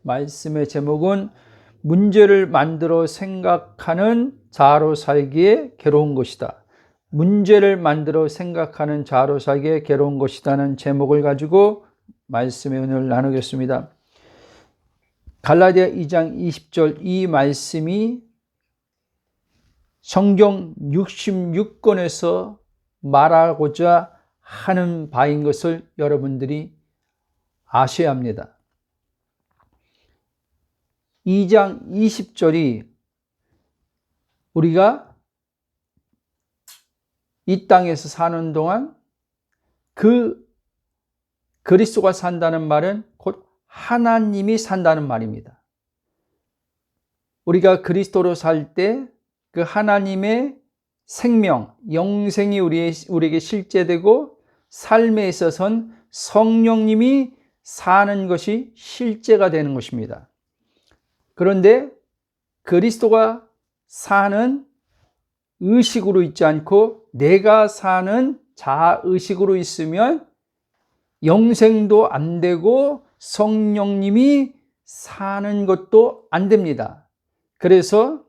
말씀의 제목은 문제를 만들어 생각하는 자로 살기에 괴로운 것이다. 문제를 만들어 생각하는 자로 살기에 괴로운 것이다는 제목을 가지고 말씀의 은혜를 나누겠습니다. 갈라디아 2장 20절 이 말씀이 성경 66권에서 말하고자 하는 바인 것을 여러분들이 아셔야 합니다. 2장 20절이 우리가 이 땅에서 사는 동안 그리스도가 산다는 말은 곧 하나님이 산다는 말입니다. 우리가 그리스도로 살 때 그 하나님의 생명, 영생이 우리에게 실제되고 삶에 있어서는 성령님이 사는 것이 실제가 되는 것입니다. 그런데 그리스도가 사는 의식으로 있지 않고 내가 사는 자의식으로 있으면 영생도 안 되고 성령님이 사는 것도 안 됩니다. 그래서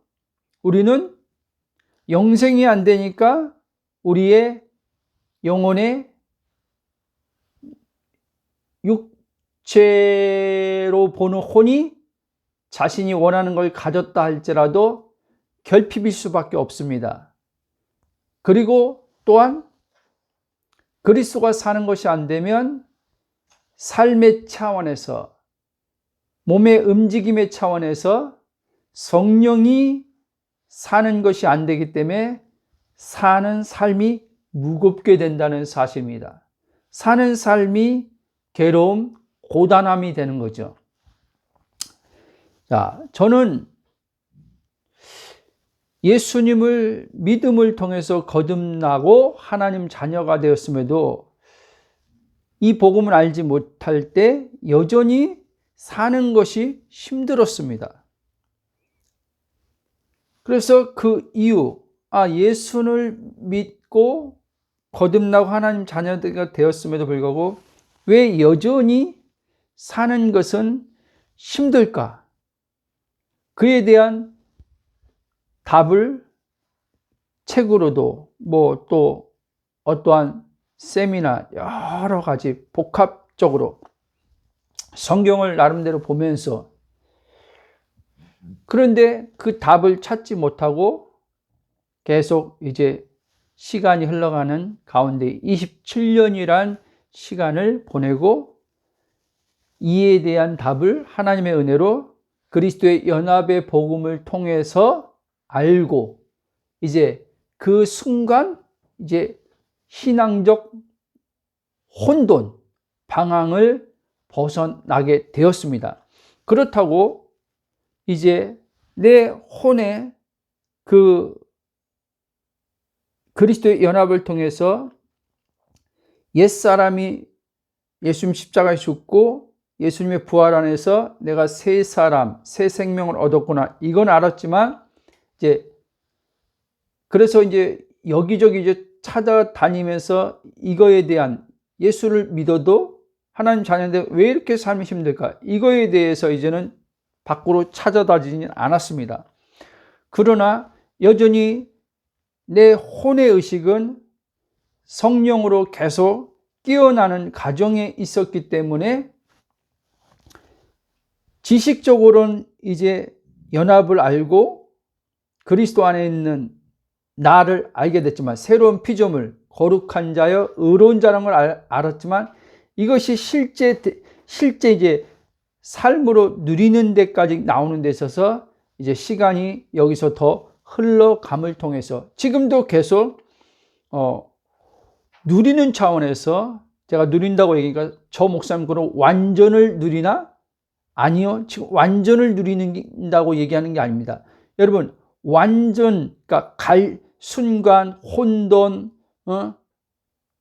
우리는 영생이 안 되니까 우리의 영혼의 육체로 보는 혼이 자신이 원하는 걸 가졌다 할지라도 결핍일 수밖에 없습니다. 그리고 또한 그리스도가 사는 것이 안 되면 삶의 차원에서 몸의 움직임의 차원에서 성령이 사는 것이 안 되기 때문에 사는 삶이 무겁게 된다는 사실입니다. 사는 삶이 괴로움, 고단함이 되는 거죠. 자, 저는 예수님을 믿음을 통해서 거듭나고 하나님 자녀가 되었음에도 이 복음을 알지 못할 때 여전히 사는 것이 힘들었습니다. 그래서 그 이유, 예수를 믿고 거듭나고 하나님 자녀가 되었음에도 불구하고 왜 여전히 사는 것은 힘들까? 그에 대한 답을 책으로도 또 어떠한 세미나 여러 가지 복합적으로 성경을 나름대로 보면서 그런데 그 답을 찾지 못하고 계속 이제 시간이 흘러가는 가운데 27년이란 시간을 보내고 이에 대한 답을 하나님의 은혜로 그리스도의 연합의 복음을 통해서 알고 이제 그 순간 이제 신앙적 혼돈, 방황을 벗어나게 되었습니다. 그렇다고 이제 내 혼에 그리스도의 연합을 통해서 옛사람이 예수님 십자가에 죽고 예수님의 부활 안에서 내가 새 사람, 새 생명을 얻었구나. 이건 알았지만 그래서 이제 여기저기 이제 찾아다니면서 이거에 대한 예수를 믿어도 하나님 자녀인데 왜 이렇게 삶이 힘들까? 이거에 대해서 이제는 밖으로 찾아다니지는 않았습니다. 그러나 여전히 내 혼의 의식은 성령으로 계속 깨어나는 과정에 있었기 때문에 지식적으로는 이제 연합을 알고 그리스도 안에 있는 나를 알게 됐지만 새로운 피조물, 거룩한 자여 의로운 자라는 걸 알았지만 이것이 실제 이제 삶으로 누리는 데까지 나오는 데 있어서 이제 시간이 여기서 더 흘러감을 통해서 지금도 계속 누리는 차원에서 제가 누린다고 얘기하니까 저 목사님 그럼 완전을 누리나? 아니요. 지금 완전을 누린다고 얘기하는 게 아닙니다. 여러분 완전 그러니까 순간 혼돈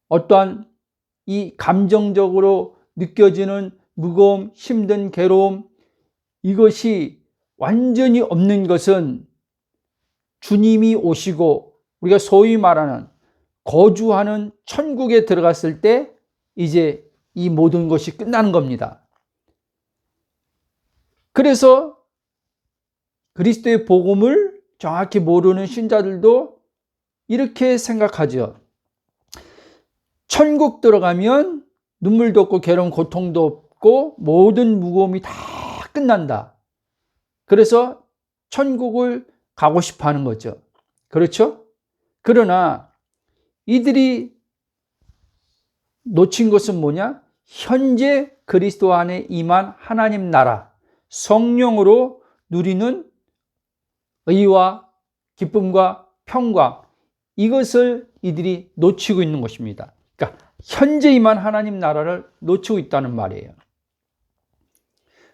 어떠한 이 감정적으로 느껴지는 무거움, 힘든 괴로움 이것이 완전히 없는 것은 주님이 오시고 우리가 소위 말하는 거주하는 천국에 들어갔을 때 이제 이 모든 것이 끝나는 겁니다. 그래서 그리스도의 복음을 정확히 모르는 신자들도 이렇게 생각하죠. 천국 들어가면 눈물도 없고 괴로움, 고통도 없고 모든 무거움이 다 끝난다. 그래서 천국을 가고 싶어 하는 거죠. 그렇죠? 그러나 이들이 놓친 것은 뭐냐? 현재 그리스도 안에 임한 하나님 나라, 성령으로 누리는 의와 기쁨과 평강, 이것을 이들이 놓치고 있는 것입니다. 그러니까 현재 임한 하나님 나라를 놓치고 있다는 말이에요.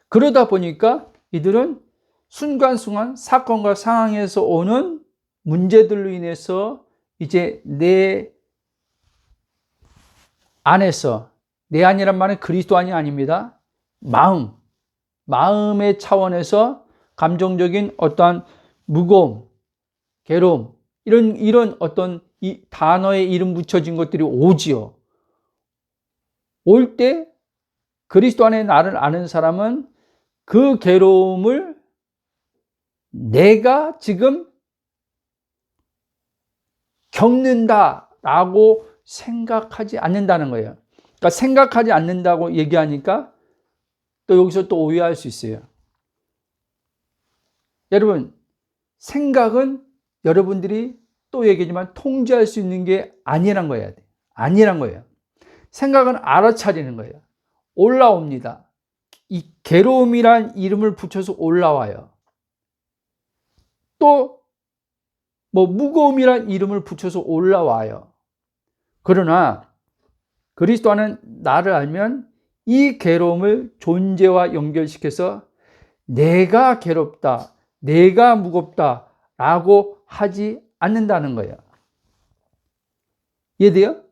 그러다 보니까 이들은 순간순간 사건과 상황에서 오는 문제들로 인해서 이제 내 안에서, 내 안이란 말은 그리스도 안이 아닙니다. 마음의 차원에서 감정적인 어떠한 무거움, 괴로움, 이런 어떤 이 단어에 이름 붙여진 것들이 오지요. 올 때 그리스도 안에 나를 아는 사람은 그 괴로움을 내가 지금 겪는다라고 생각하지 않는다는 거예요. 그러니까 생각하지 않는다고 얘기하니까 또 여기서 또 오해할 수 있어요. 여러분, 생각은 여러분들이 또 얘기지만 통제할 수 있는 게 아니란 거예요. 아니란 거예요. 생각은 알아차리는 거예요. 올라옵니다. 이 괴로움이란 이름을 붙여서 올라와요. 또 뭐 무거움이란 이름을 붙여서 올라와요. 그러나 그리스도 안에 나를 알면 이 괴로움을 존재와 연결시켜서 내가 괴롭다, 내가 무겁다 라고 하지 않는다는 거예요. 이해돼요?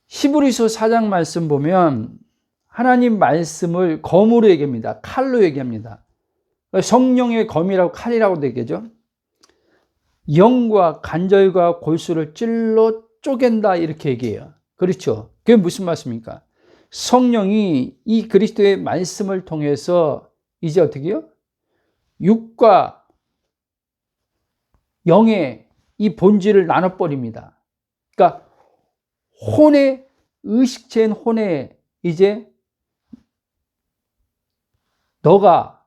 히브리서 4장 말씀 보면 하나님 말씀을 검으로 얘기합니다. 칼로 얘기합니다. 성령의 검이라고 칼이라고도 얘기하죠. 영과 관절과 골수를 찔러 쪼갠다 이렇게 얘기해요. 그렇죠? 그게 무슨 말씀입니까? 성령이 이 그리스도의 말씀을 통해서 이제 어떻게 해요? 육과 영의 이 본질을 나눠버립니다. 그러니까 혼의, 의식체인 혼에 이제 너가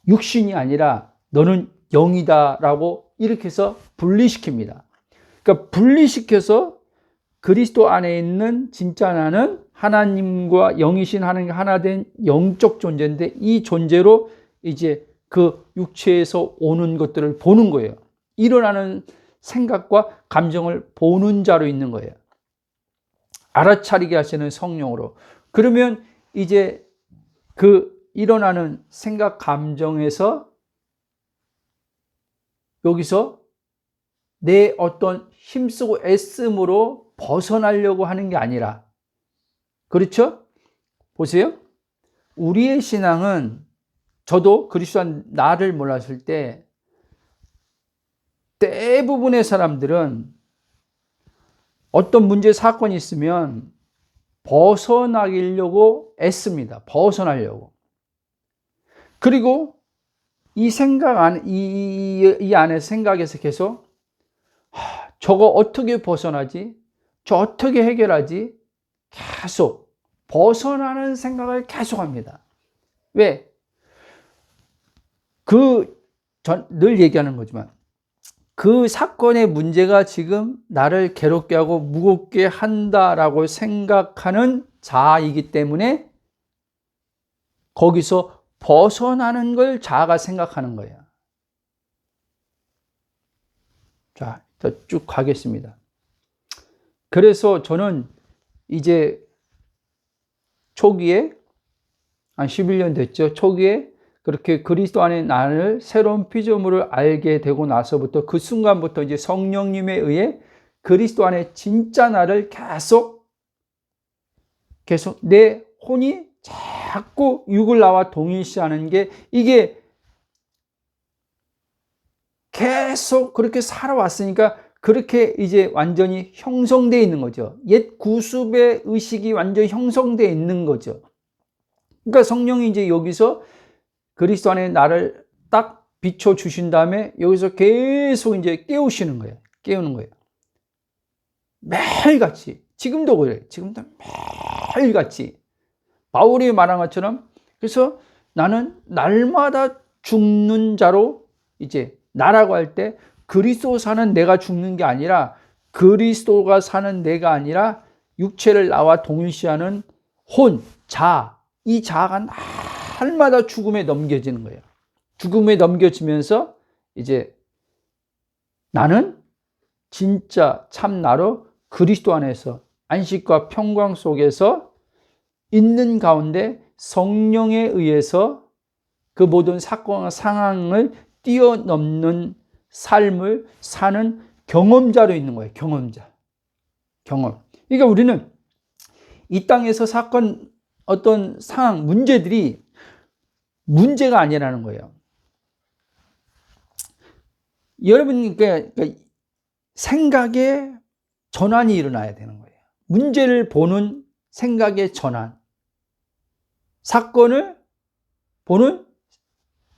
육신이 아니라 너는 영이다라고 이렇게 해서 분리시킵니다. 그러니까 분리시켜서 그리스도 안에 있는 진짜 나는 하나님과 영이신 하나님 하나 된 영적 존재인데 이 존재로 이제 그 육체에서 오는 것들을 보는 거예요. 일어나는 생각과 감정을 보는 자로 있는 거예요. 알아차리게 하시는 성령으로. 그러면 이제 그 일어나는 생각, 감정에서 여기서 내 어떤 힘쓰고 애씀으로 벗어나려고 하는 게 아니라, 그렇죠? 보세요. 우리의 신앙은, 저도 그리스도 나를 몰랐을 때 대부분의 사람들은 어떤 문제, 사건이 있으면 벗어나려고 애씁니다. 벗어나려고. 그리고 이 생각 이 안에 생각에서 계속 저거 어떻게 벗어나지? 저 어떻게 해결하지? 계속 벗어나는 생각을 계속합니다. 왜? 늘 얘기하는 거지만 그 사건의 문제가 지금 나를 괴롭게 하고 무겁게 한다라고 생각하는 자이기 때문에 거기서 벗어나는 걸 자아가 생각하는 거예요. 자, 쭉 가겠습니다. 그래서 저는 이제 초기에, 한 11년 됐죠. 초기에 그렇게 그리스도 안에 나를 새로운 피조물을 알게 되고 나서부터 그 순간부터 이제 성령님에 의해 그리스도 안에 진짜 나를 계속 내 혼이 자꾸 육을 나와 동일시하는 게, 이게 계속 그렇게 살아왔으니까 그렇게 이제 완전히 형성되어 있는 거죠. 옛 구습의 의식이 완전히 형성되어 있는 거죠. 그러니까 성령이 이제 여기서 그리스도 안에 나를 딱 비춰 주신 다음에 여기서 계속 이제 깨우시는 거예요. 깨우는 거예요. 매일같이. 지금도 그래. 지금도 매일같이. 바울이 말한 것처럼 그래서 나는 날마다 죽는 자로 이제 나라고 할 때 그리스도 사는 내가 죽는 게 아니라 그리스도가 사는 내가 아니라 육체를 나와 동일시하는 혼, 자, 이 자아가 날마다 죽음에 넘겨지는 거예요. 죽음에 넘겨지면서 이제 나는 진짜 참 나로 그리스도 안에서 안식과 평강 속에서 있는 가운데 성령에 의해서 그 모든 사건과 상황을 뛰어넘는 삶을 사는 경험자로 있는 거예요. 경험자. 경험. 그러니까 우리는 이 땅에서 사건, 어떤 상황, 문제들이 문제가 아니라는 거예요. 여러분, 그러니까 생각의 전환이 일어나야 되는 거예요. 문제를 보는 생각의 전환. 사건을 보는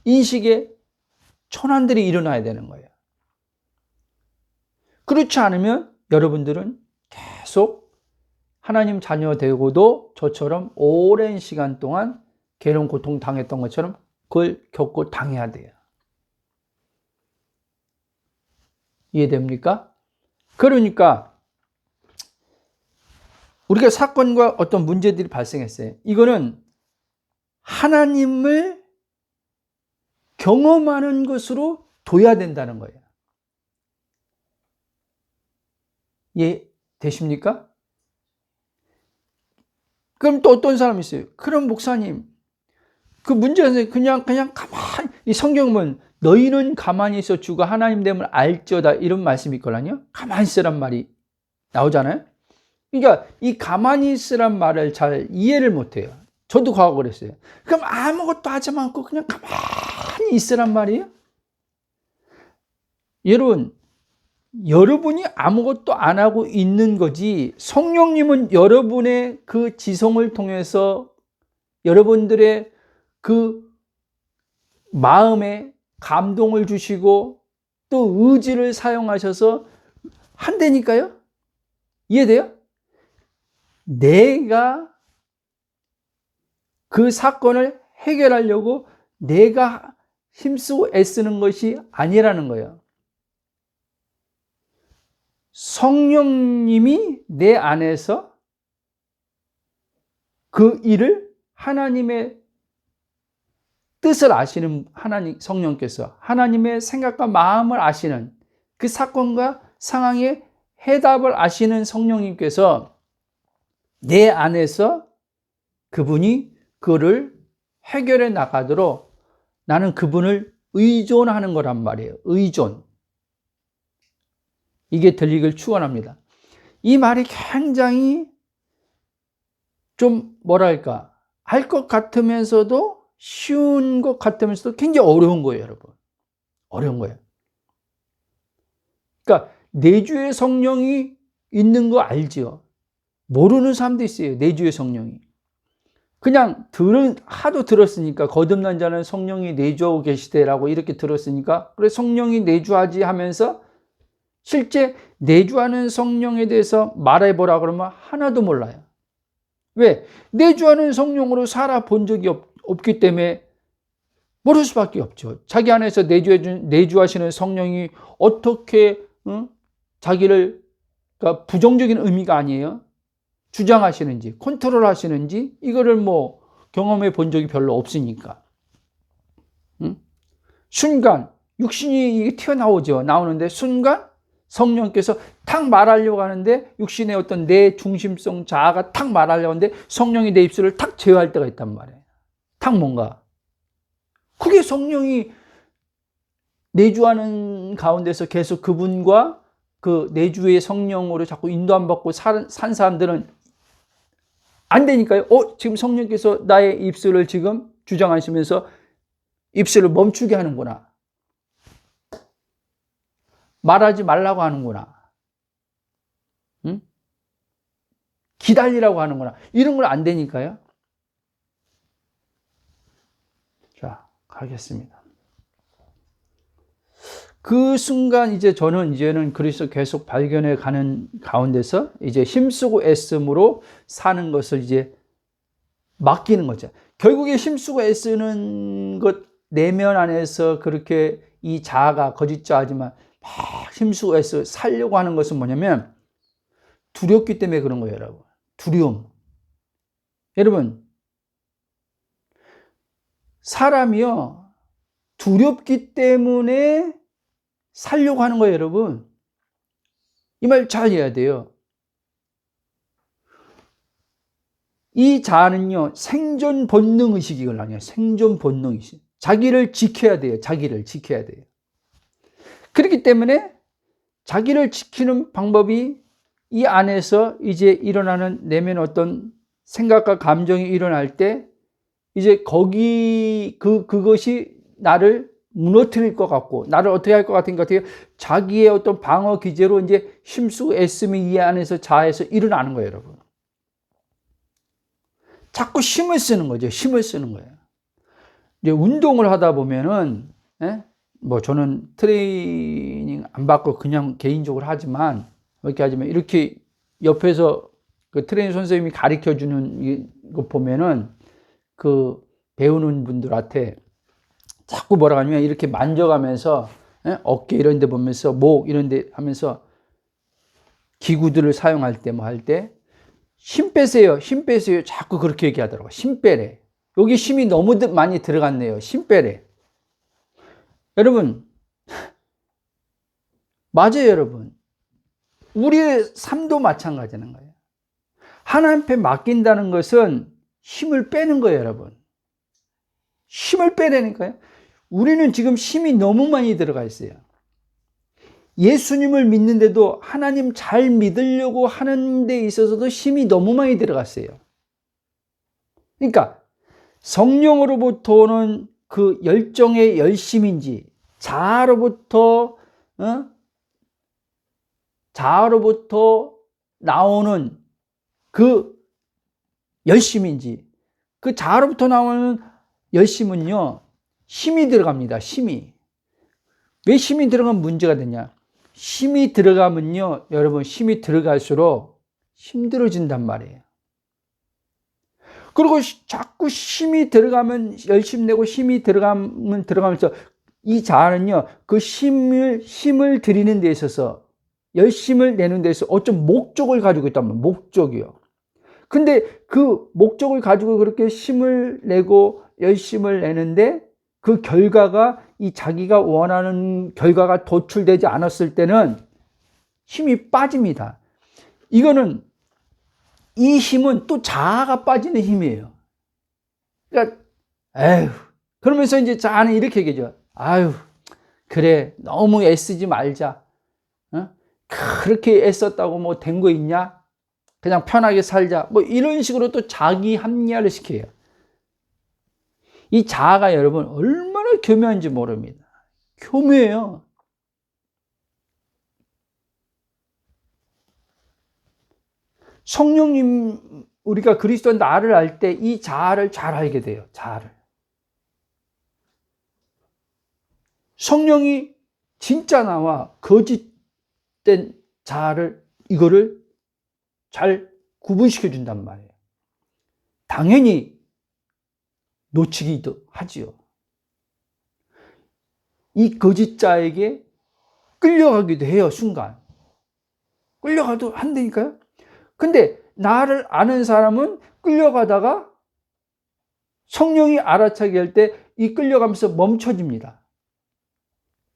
인식의 전환들이 일어나야 되는 거예요. 그렇지 않으면 여러분들은 계속 하나님 자녀 되고도 저처럼 오랜 시간 동안 괴로운 고통 당했던 것처럼 그걸 겪고 당해야 돼요. 이해됩니까? 그러니까 우리가 사건과 어떤 문제들이 발생했어요. 이거는 하나님을 경험하는 것으로 둬야 된다는 거예요. 이해되십니까? 그럼 또 어떤 사람이 있어요. 그럼 목사님, 그 문제가 그냥 가만히, 이 성경은 너희는 가만히 있어 주가 하나님 됨을 알지어다 이런 말씀이 있거든요. 가만히 있으란 말이 나오잖아요. 그러니까 이 가만히 있으란 말을 잘 이해를 못해요. 저도 과거 그랬어요. 그럼 아무것도 하지 않고 그냥 가만히 있으란 말이에요? 여러분이 아무것도 안 하고 있는 거지 성령님은 여러분의 그 지성을 통해서 여러분들의 그 마음에 감동을 주시고 또 의지를 사용하셔서 한다니까요? 이해돼요? 내가 그 사건을 해결하려고 내가 힘쓰고 애쓰는 것이 아니라는 거예요. 성령님이 내 안에서 그 일을 하나님의 뜻을 아시는 하나님 성령께서 하나님의 생각과 마음을 아시는 그 사건과 상황의 해답을 아시는 성령님께서 내 안에서 그분이 그를 해결해 나가도록 나는 그분을 의존하는 거란 말이에요. 의존. 이게 들리길 축원합니다. 이 말이 굉장히 좀 뭐랄까 알 것 같으면서도 쉬운 것 같으면서도 굉장히 어려운 거예요, 여러분. 어려운 거예요. 그러니까 내주의 성령이 있는 거 알지요? 모르는 사람도 있어요. 내주의 성령이. 그냥 하도 들었으니까 거듭난 자는 성령이 내주하고 계시대라고 이렇게 들었으니까 그래 성령이 내주하지 하면서 실제 내주하는 성령에 대해서 말해보라 그러면 하나도 몰라요. 왜? 내주하는 성령으로 살아본 적이 없기 때문에 모를 수밖에 없죠. 자기 안에서 내주하시는 성령이 어떻게 자기를 그러니까 부정적인 의미가 아니에요. 주장하시는지 컨트롤 하시는지 이거를 뭐 경험해 본 적이 별로 없으니까 순간 육신이 튀어나오죠. 나오는데 순간 성령께서 탁 말하려고 하는데 육신의 어떤 내 중심성 자아가 탁 말하려고 하는데 성령이 내 입술을 탁 제어할 때가 있단 말이에요. 탁 뭔가 그게 성령이 내주하는 가운데서 계속 그분과 그 내주의 성령으로 자꾸 인도 안 받고 산 사람들은 안 되니까요. 지금 성령께서 나의 입술을 지금 주장하시면서 입술을 멈추게 하는구나. 말하지 말라고 하는구나. 응? 기다리라고 하는구나. 이런 걸 안 되니까요. 하겠습니다. 그 순간 저는 그리스도 계속 발견해 가는 가운데서 힘쓰고 애씀으로 사는 것을 맡기는 거죠. 결국에 힘쓰고 애쓰는 것 내면 안에서 그렇게 이 자아가 거짓자아지만 막 힘쓰고 애써 살려고 하는 것은 뭐냐면 두렵기 때문에 그런 거예요, 여러분. 두려움. 여러분, 사람이요, 두렵기 때문에 살려고 하는 거예요, 여러분. 이 말 잘 이해해야 돼요. 이 자아는요, 생존 본능 의식이거든요. 생존 본능 의식. 자기를 지켜야 돼요. 자기를 지켜야 돼요. 그렇기 때문에 자기를 지키는 방법이 이 안에서 일어나는 내면 어떤 생각과 감정이 일어날 때 그것이 나를 무너뜨릴 것 같고 나를 어떻게 할 것 같은 것 같아요. 자기의 어떤 방어 기제로 힘쓰고 애씀이 이 안에서 자아에서 일어나는 거예요, 여러분. 자꾸 힘을 쓰는 거죠. 힘을 쓰는 거예요. 운동을 하다 보면은, 저는 트레이닝 안 받고 그냥 개인적으로 하지만, 이렇게 옆에서 그 트레이닝 선생님이 가르쳐 주는 거 보면은 그 배우는 분들한테 자꾸 뭐라 하냐면 이렇게 만져가면서 어깨 이런 데 보면서 목 이런 데 하면서 기구들을 사용할 때 할 때 힘 빼세요. 힘 빼세요. 자꾸 그렇게 얘기하더라고요. 힘 빼래. 여기 힘이 너무 많이 들어갔네요. 힘 빼래. 여러분, 맞아요, 여러분. 우리의 삶도 마찬가지는 거예요. 하나님 앞에 맡긴다는 것은 힘을 빼는 거예요, 여러분. 힘을 빼라니까요. 우리는 지금 힘이 너무 많이 들어가 있어요. 예수님을 믿는데도 하나님 잘 믿으려고 하는 데 있어서도 힘이 너무 많이 들어갔어요. 그러니까 성령으로부터 오는 그 열정의 열심인지 자아로부터 나오는 그 열심인지 그 자아로부터 나오는 열심은요 힘이 들어갑니다. 힘이. 왜 힘이 들어가면 문제가 되냐? 힘이 들어가면요 여러분 힘이 들어갈수록 힘들어진단 말이에요. 그리고 자꾸 힘이 들어가면 열심 내고 힘이 들어가면서 이 자아는요 그 힘을 드리는 데 있어서 열심을 내는 데 있어서 어떤 목적을 가지고 있단 말이에요. 목적이요. 근데 그 목적을 가지고 그렇게 힘을 내고 열심을 내는데 그 결과가 이 자기가 원하는 결과가 도출되지 않았을 때는 힘이 빠집니다. 이거는 이 힘은 또 자아가 빠지는 힘이에요. 그러니까 그러면서 자아는 이렇게 얘기하죠. 그래 너무 애쓰지 말자. 그렇게 애썼다고 된 거 있냐? 그냥 편하게 살자. 이런 식으로 또 자기 합리화를 시켜요. 이 자아가 여러분 얼마나 교묘한지 모릅니다. 교묘해요. 성령님, 우리가 그리스도 나를 알 때 이 자아를 잘 알게 돼요. 자아를. 성령이 진짜 나와 거짓된 자아를 이거를 잘 구분시켜 준단 말이에요. 당연히 놓치기도 하지요. 이 거짓자에게 끌려가기도 해요. 순간. 끌려가도 한다니까요. 근데 나를 아는 사람은 끌려가다가 성령이 알아차게 할 때 이 끌려가면서 멈춰집니다.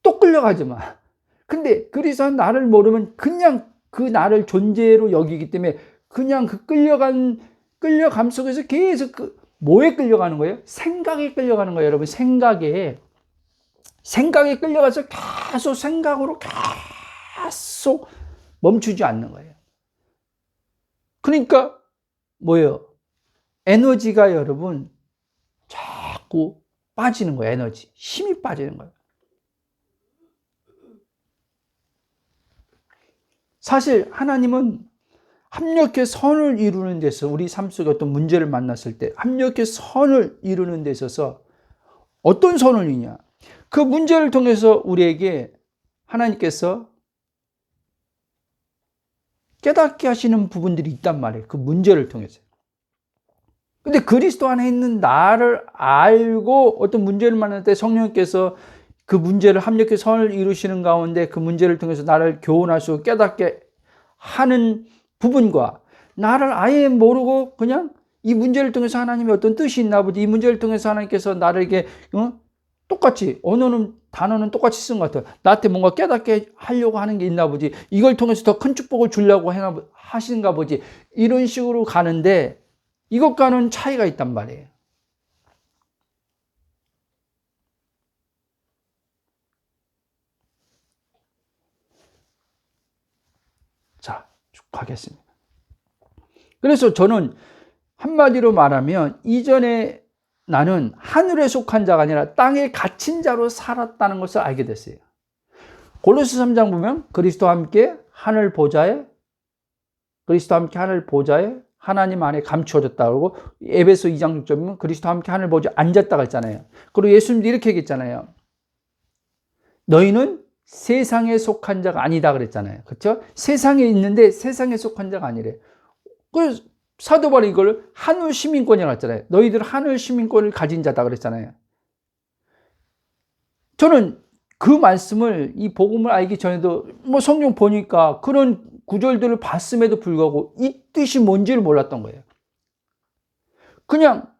또 끌려가지 마. 근데 그리스도는 나를 모르면 그냥 그 나를 존재로 여기기 때문에 그냥 그 끌려감 속에서 계속 뭐에 끌려가는 거예요? 생각에 끌려가는 거예요, 여러분. 생각에 끌려가서 계속 생각으로 계속 멈추지 않는 거예요. 그러니까 뭐예요? 에너지가 여러분 자꾸 빠지는 거예요. 에너지. 힘이 빠지는 거예요. 사실 하나님은 합력해 선을 이루는 데서 우리 삶 속에 어떤 문제를 만났을 때 합력해 선을 이루는 데 있어서 어떤 선언이냐? 그 문제를 통해서 우리에게 하나님께서 깨닫게 하시는 부분들이 있단 말이에요. 그 문제를 통해서. 근데 그리스도 안에 있는 나를 알고 어떤 문제를 만날 때 성령께서 그 문제를 합력해 선을 이루시는 가운데 그 문제를 통해서 나를 교훈하시고 깨닫게 하는 부분과 나를 아예 모르고 그냥 이 문제를 통해서 하나님의 어떤 뜻이 있나 보지, 이 문제를 통해서 하나님께서 나에게 똑같이 언어는 단어는 똑같이 쓴 것 같아요. 나한테 뭔가 깨닫게 하려고 하는 게 있나 보지, 이걸 통해서 더 큰 축복을 주려고 하시는가 보지, 이런 식으로 가는데 이것과는 차이가 있단 말이에요. 자, 쭉 가겠습니다. 그래서 저는 한마디로 말하면 이전에 나는 하늘에 속한 자가 아니라 땅에 갇힌 자로 살았다는 것을 알게 됐어요. 골로새 3장 보면 그리스도와 함께 하늘 보좌에 하나님 안에 감추어졌다 그러고, 에베소 2장 6절 보면 그리스도와 함께 하늘 보좌에 앉았다고 했잖아요. 그리고 예수님도 이렇게 얘기했잖아요. 너희는 세상에 속한 자가 아니다 그랬잖아요. 그렇죠? 세상에 있는데 세상에 속한 자가 아니래. 그 사도 바울이 이걸 하늘 시민권이라고 했잖아요. 너희들 하늘 시민권을 가진 자다 그랬잖아요. 저는 그 말씀을, 이 복음을 알기 전에도 성경 보니까 그런 구절들을 봤음에도 불구하고 이 뜻이 뭔지를 몰랐던 거예요. 그냥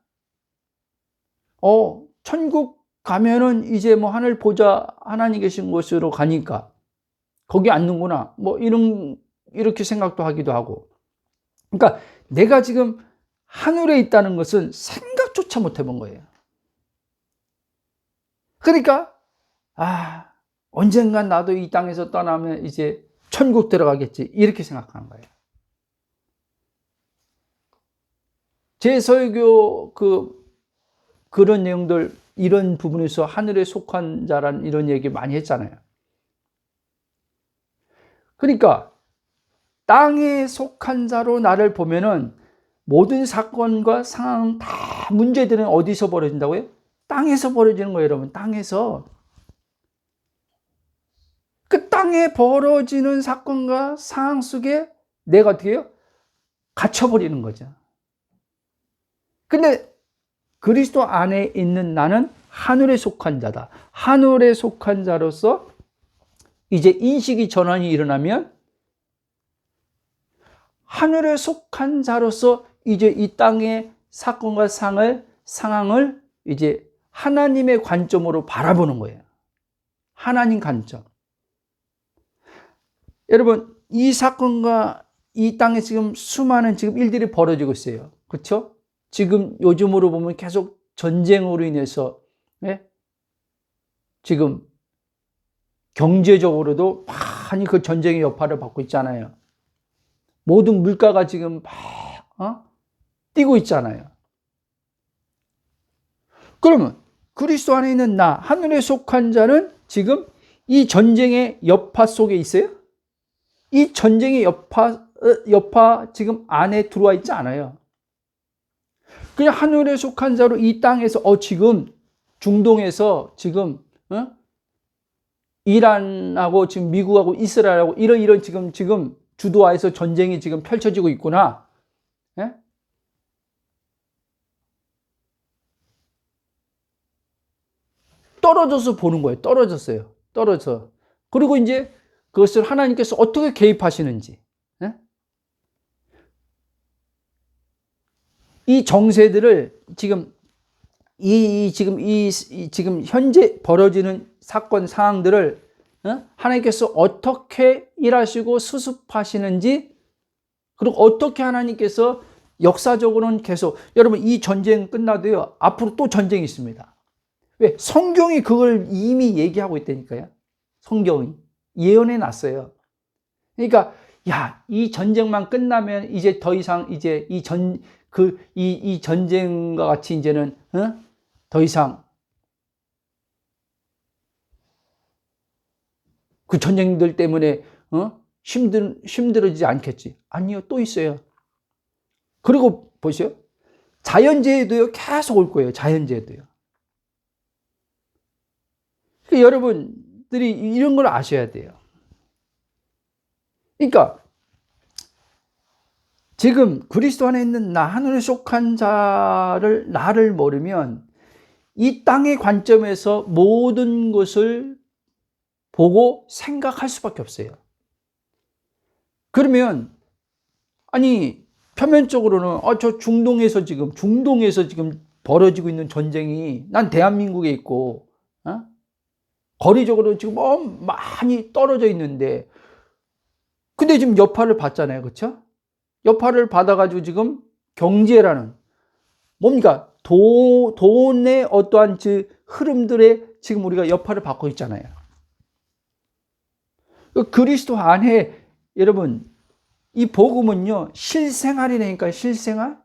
천국 가면은 이제 하늘 보좌 하나님 계신 곳으로 가니까 거기 앉는구나, 이렇게 생각도 하기도 하고. 그러니까 내가 지금 하늘에 있다는 것은 생각조차 못 해본 거예요. 그러니까 언젠간 나도 이 땅에서 떠나면 이제 천국 들어가겠지, 이렇게 생각하는 거예요. 제 설교 그런 내용들, 이런 부분에서 하늘에 속한 자란 이런 얘기 많이 했잖아요. 그러니까 땅에 속한 자로 나를 보면은 모든 사건과 상황 다, 문제들은 어디서 벌어진다고요? 땅에서 벌어지는 거예요, 여러분. 땅에서. 그 땅에 벌어지는 사건과 상황 속에 내가 어떻게 해요? 갇혀버리는 거죠. 근데 그리스도 안에 있는 나는 하늘에 속한 자다. 하늘에 속한 자로서 이제 인식이 전환이 일어나면 하늘에 속한 자로서 이제 이 땅의 사건과 상황을 이제 하나님의 관점으로 바라보는 거예요. 하나님 관점. 여러분, 이 사건과 이 땅에 지금 수많은 지금 일들이 벌어지고 있어요. 그렇죠? 지금 요즘으로 보면 계속 전쟁으로 인해서 지금 경제적으로도 많이 그 전쟁의 여파를 받고 있잖아요. 모든 물가가 지금 막 뛰고 있잖아요. 그러면 그리스도 안에 있는 나, 하늘에 속한 자는 지금 이 전쟁의 여파 속에 있어요? 이 전쟁의 여파 지금 안에 들어와 있지 않아요. 그냥 하늘에 속한 자로 이 땅에서 지금 중동에서 지금 이란하고 지금 미국하고 이스라엘하고 이런 지금 주도하에서 전쟁이 지금 펼쳐지고 있구나. 예? 떨어져서 보는 거예요. 떨어져서. 그리고 이제 그것을 하나님께서 어떻게 개입하시는지. 예? 이 정세들을 지금 지금 현재 벌어지는 사건 상황들을 하나님께서 어떻게 일하시고 수습하시는지, 그리고 어떻게 하나님께서 역사적으로는 계속, 여러분 이 전쟁 끝나도요 앞으로 또 전쟁이 있습니다. 왜? 성경이 그걸 이미 얘기하고 있다니까요. 성경이 예언해 놨어요. 그러니까 이 전쟁만 끝나면 이제 더 이상 이제 이 전쟁과 같이 이제는 더 이상 그 전쟁들 때문에 힘들어지지 않겠지. 아니요, 또 있어요. 그리고 보세요. 자연재해도요 계속 올 거예요. 자연재해도요. 그러니까 여러분들이 이런 걸 아셔야 돼요. 그러니까 지금 그리스도 안에 있는 나, 하늘에 속한 자를, 나를 모르면 이 땅의 관점에서 모든 것을 보고 생각할 수밖에 없어요. 그러면 아니 표면적으로는 저 중동에서 지금 벌어지고 있는 전쟁이 난 대한민국에 있고 거리적으로 지금 많이 떨어져 있는데 근데 지금 여파를 받잖아요. 그렇죠? 여파를 받아가지고 지금 경제라는 뭡니까? 돈의 어떠한 흐름들에 지금 우리가 여파를 받고 있잖아요. 그리스도 안에 여러분 이 복음은요 실생활이라니까요. 실생활.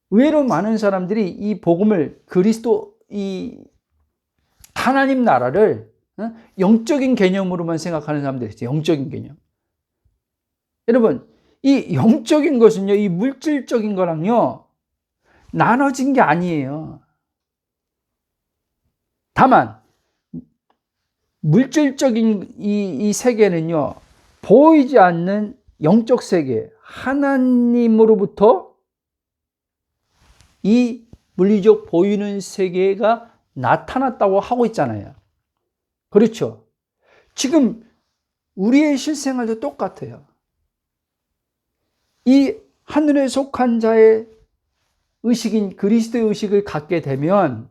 의외로 많은 사람들이 이 복음을 그리스도 이 하나님 나라를 영적인 개념으로만 생각하는 사람들이 있어요. 영적인 개념. 여러분 이 영적인 것은요 이 물질적인 거랑요 나눠진 게 아니에요. 다만 물질적인 이 세계는요 보이지 않는 영적 세계 하나님으로부터 이 물리적 보이는 세계가 나타났다고 하고 있잖아요. 그렇죠? 지금 우리의 실생활도 똑같아요. 이 하늘에 속한 자의 의식인 그리스도의 의식을 갖게 되면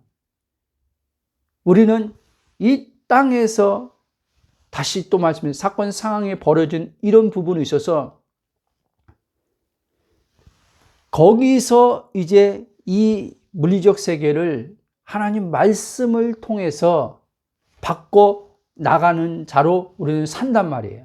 우리는 이 땅에서 다시 또 말씀드린 사건 상황에 벌어진 이런 부분에 있어서 거기서 이제 이 물리적 세계를 하나님 말씀을 통해서 바꿔 나가는 자로 우리는 산단 말이에요.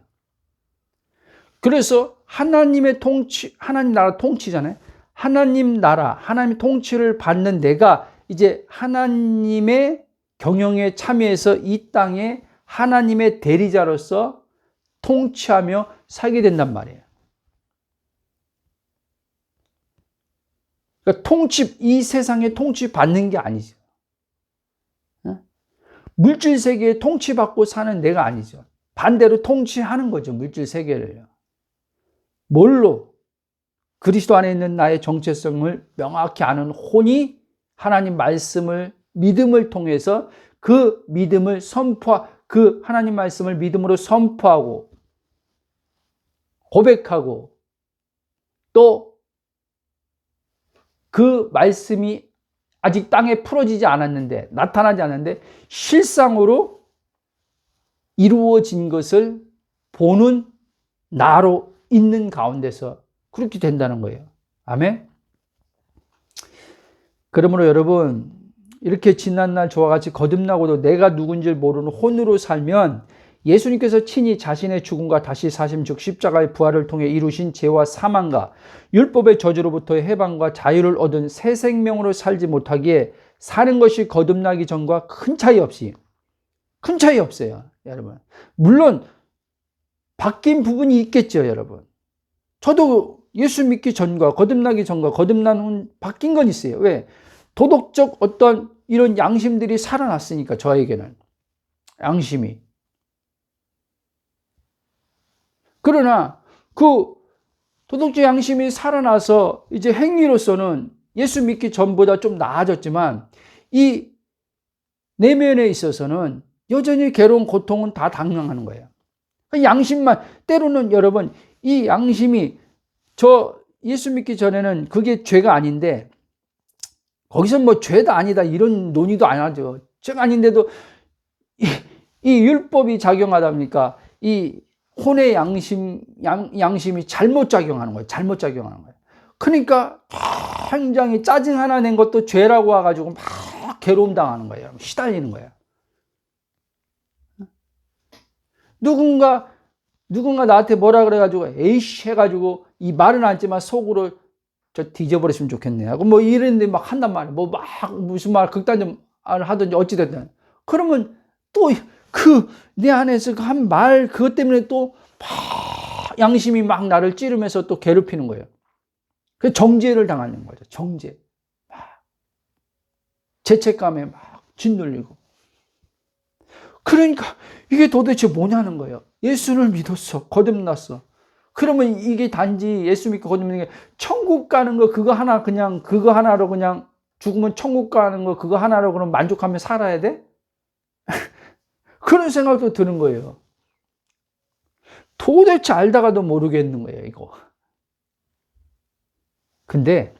그래서 하나님의 통치, 하나님 나라 통치잖아요. 하나님 나라, 하나님 통치를 받는 내가 이제 하나님의 경영에 참여해서 이 땅에 하나님의 대리자로서 통치하며 살게 된단 말이에요. 그러니까 이 세상에 통치받는 게 아니죠. 물질 세계에 통치받고 사는 내가 아니죠. 반대로 통치하는 거죠. 물질 세계를요. 뭘로? 그리스도 안에 있는 나의 정체성을 명확히 아는 혼이 하나님 말씀을 믿음을 통해서 그 믿음을 그 하나님 말씀을 믿음으로 선포하고 고백하고 또 그 말씀이 아직 땅에 풀어지지 않았는데 나타나지 않았는데 실상으로 이루어진 것을 보는 나로 있는 가운데서 그렇게 된다는 거예요. 아멘. 그러므로 여러분 이렇게 지난날 저와 같이 거듭나고도 내가 누군지를 모르는 혼으로 살면 예수님께서 친히 자신의 죽음과 다시 사심 즉 십자가의 부활을 통해 이루신 죄와 사망과 율법의 저주로부터의 해방과 자유를 얻은 새 생명으로 살지 못하기에 사는 것이 거듭나기 전과 큰 차이 없어요. 여러분 물론 바뀐 부분이 있겠죠. 여러분 저도 예수 믿기 전과 거듭나기 전과 거듭난 후 바뀐 건 있어요. 왜? 도덕적 어떤 이런 양심들이 살아났으니까 저에게는 양심이. 그러나 그 도덕적 양심이 살아나서 이제 행위로서는 예수 믿기 전보다 좀 나아졌지만 이 내면에 있어서는 여전히 괴로운 고통은 다 당면하는 거예요. 양심만 때로는 여러분 이 양심이 저 예수 믿기 전에는 그게 죄가 아닌데 거기서 뭐 죄다 아니다 이런 논의도 안 하죠. 죄가 아닌데도 이 율법이 작용하다 보니까 이 혼의 양심이 잘못 작용하는 거예요. 잘못 작용하는 거예요. 그러니까 굉장히 짜증 하나 낸 것도 죄라고 와가지고 막 괴로움 당하는 거예요. 시달리는 거예요. 누군가 나한테 뭐라 그래가지고 에이씨 해가지고 이 말은 하지만 속으로 저 뒤져버렸으면 좋겠네 하고 뭐 이랬는데 막 한단 말이에요. 뭐 막 무슨 말 극단적 말을 하든지 어찌됐든 그러면 또 그 내 안에서 한 말 그것 때문에 또 막 양심이 막 나를 찌르면서 또 괴롭히는 거예요. 그 정죄를 당하는 거죠. 정죄. 막 죄책감에 막 짓눌리고 그러니까 이게 도대체 뭐냐는 거예요. 예수를 믿었어. 거듭났어. 그러면 이게 단지 예수 믿고 거듭나는 게 천국 가는 거 그거 하나 그냥 그거 하나로 그냥 죽으면 천국 가는 거 그거 하나로 그럼 만족하며 살아야 돼? 그런 생각도 드는 거예요. 도대체 알다가도 모르겠는 거예요, 이거. 근데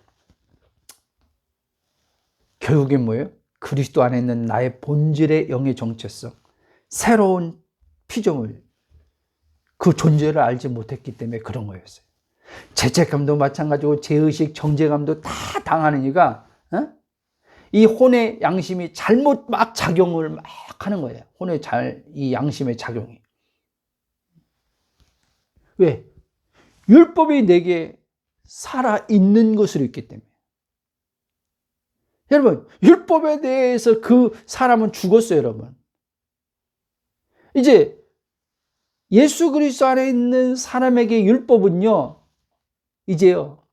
결국엔 뭐예요? 그리스도 안에 있는 나의 본질의 영의 정체성, 새로운 피조물, 그 존재를 알지 못했기 때문에 그런 거였어요. 죄책감도 마찬가지고 죄의식, 정죄감도 다 당하는 이가 이 혼의 양심이 잘못 막 작용을 막 하는 거예요. 이 양심의 작용이. 왜? 율법이 내게 살아있는 것으로 있기 때문에. 여러분, 율법에 대해서 그 사람은 죽었어요, 여러분. 이제 예수 그리스도 안에 있는 사람에게 율법은요, 이제요,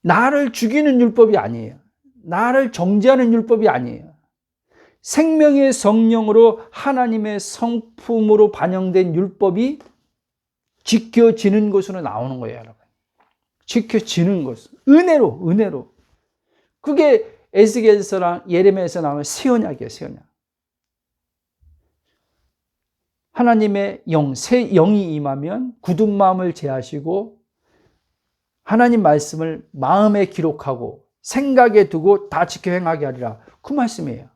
나를 죽이는 율법이 아니에요. 나를 정죄하는 율법이 아니에요. 생명의 성령으로 하나님의 성품으로 반영된 율법이 지켜지는 것으로 나오는 거예요, 여러분. 지켜지는 것. 은혜로. 그게 에스겔서랑 예레미야에서 나오는 새 언약이에요, 새 언약. 하나님의 영, 새 영이 임하면 굳은 마음을 제하시고 하나님 말씀을 마음에 기록하고 생각에 두고 다 지켜 행하게 하리라. 그 말씀이에요.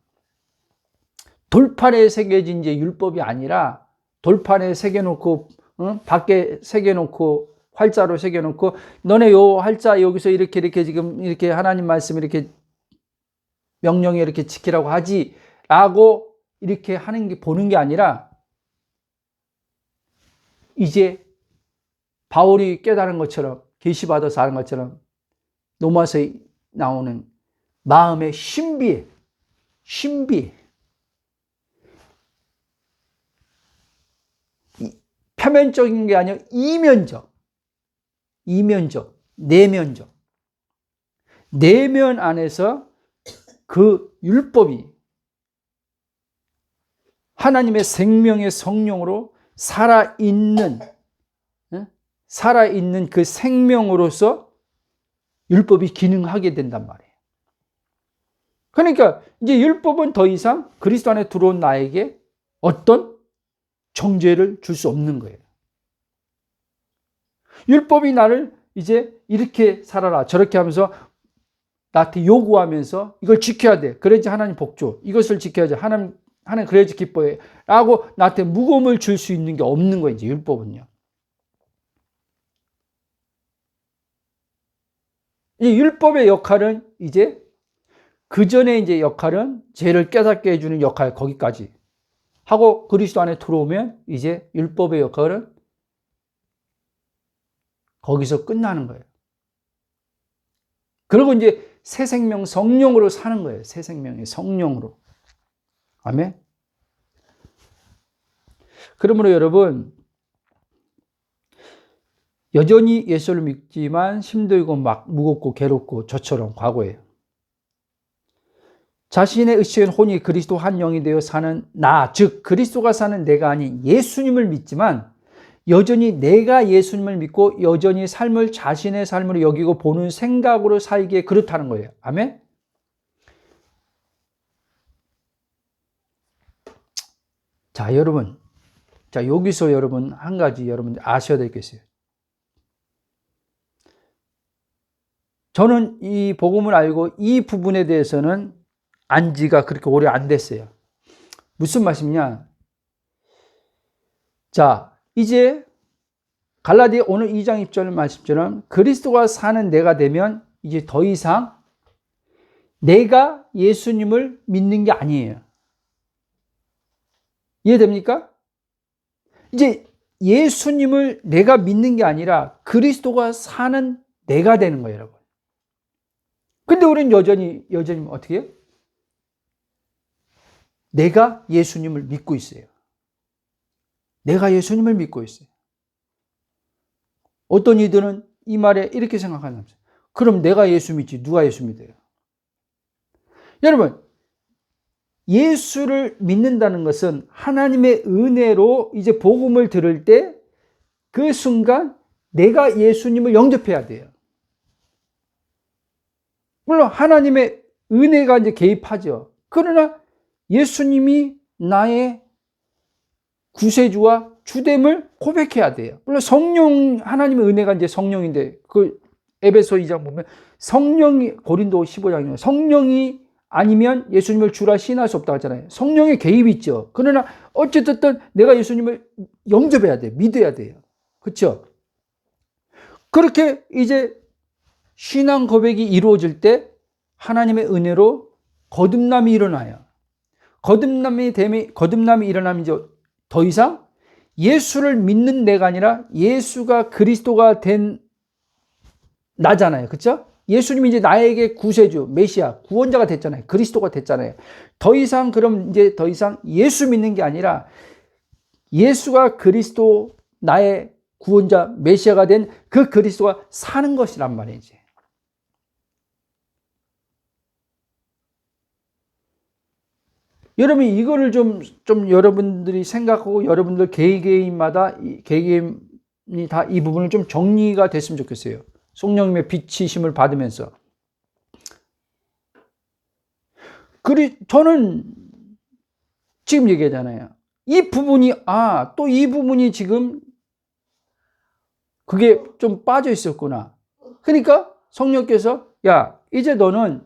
돌판에 새겨진 이제 율법이 아니라 돌판에 새겨놓고 밖에 새겨놓고 활자로 새겨놓고 너네 요 활자 여기서 이렇게 지금 이렇게 하나님 말씀 이렇게 명령에 이렇게 지키라고 하지라고 이렇게 하는 게 보는 게 아니라 이제 바울이 깨달은 것처럼 계시받아서 하는 것처럼 로마서에 나오는 마음의 신비 표면적인 게 아니라 이면적 내면 안에서 그 율법이 하나님의 생명의 성령으로 살아있는 그 생명으로서 율법이 기능하게 된단 말이에요. 그러니까 이제 율법은 더 이상 그리스도 안에 들어온 나에게 어떤 정죄를 줄 수 없는 거예요. 율법이 나를 이제 이렇게 살아라 저렇게 하면서 나한테 요구하면서 이걸 지켜야 돼. 그래야지 하나님 복줘. 이것을 지켜야지 하나님 그래야지 기뻐해. 라고 나한테 무거움을 줄 수 있는 게 없는 거예요. 이제 율법은요. 이 율법의 역할은 이제 그 전에 이제 역할은 죄를 깨닫게 해주는 역할 거기까지 하고 그리스도 안에 들어오면 이제 율법의 역할은 거기서 끝나는 거예요. 그리고 이제 새 생명 성령으로 사는 거예요. 새 생명의 성령으로. 아멘. 그러므로 여러분 여전히 예수를 믿지만 힘들고 막 무겁고 괴롭고 저처럼 과거예요. 자신의 의식은 혼이 그리스도 한 영이 되어 사는 나, 즉 그리스도가 사는 내가 아닌 예수님을 믿지만 여전히 내가 예수님을 믿고 여전히 삶을 자신의 삶으로 여기고 보는 생각으로 살기에 그렇다는 거예요. 아멘? 자, 여러분. 자, 여기서 여러분 한 가지 여러분 아셔야 될 게 있어요. 저는 이 복음을 알고 이 부분에 대해서는 안 지가 그렇게 오래 안 됐어요. 무슨 말씀이냐? 자, 이제 갈라디아 오늘 2장 1절 말씀처럼 그리스도가 사는 내가 되면 이제 더 이상 내가 예수님을 믿는 게 아니에요. 이해됩니까? 이제 예수님을 내가 믿는 게 아니라 그리스도가 사는 내가 되는 거예요, 여러분. 근데 우리는 여전히 어떻게 해요? 내가 예수님을 믿고 있어요. 내가 예수님을 믿고 있어요. 어떤 이들은 이 말에 이렇게 생각하는 거죠. 그럼 내가 예수 믿지 누가 예수 믿어요? 여러분 예수를 믿는다는 것은 하나님의 은혜로 이제 복음을 들을 때 그 순간 내가 예수님을 영접해야 돼요. 물론 하나님의 은혜가 이제 개입하죠. 그러나 예수님이 나의 구세주와 주됨을 고백해야 돼요. 물론 성령, 하나님의 은혜가 이제 성령인데, 그 에베소 2장 보면 성령이, 고린도 15장이요. 성령이 아니면 예수님을 주라 시인할 수 없다고 하잖아요. 성령의 개입이 있죠. 그러나 어쨌든 내가 예수님을 영접해야 돼요. 믿어야 돼요. 그렇죠? 그렇게 이제 신앙 고백이 이루어질 때 하나님의 은혜로 거듭남이 일어나요. 거듭남이 일어나면 이제 더 이상 예수를 믿는 내가 아니라 예수가 그리스도가 된 나잖아요. 그렇죠? 예수님이 이제 나에게 구세주, 메시아, 구원자가 됐잖아요. 그리스도가 됐잖아요. 더 이상 예수 믿는 게 아니라 예수가 그리스도, 나의 구원자, 메시아가 된 그 그리스도가 사는 것이란 말이지. 여러분, 이거를 좀 여러분들이 생각하고 여러분들 개개인마다 개개인이 다 이 부분을 좀 정리가 됐으면 좋겠어요. 성령님의 비치심을 받으면서. 저는 지금 얘기하잖아요. 이 부분이, 또 이 부분이 지금 그게 좀 빠져 있었구나. 그러니까 성령께서, 야, 이제 너는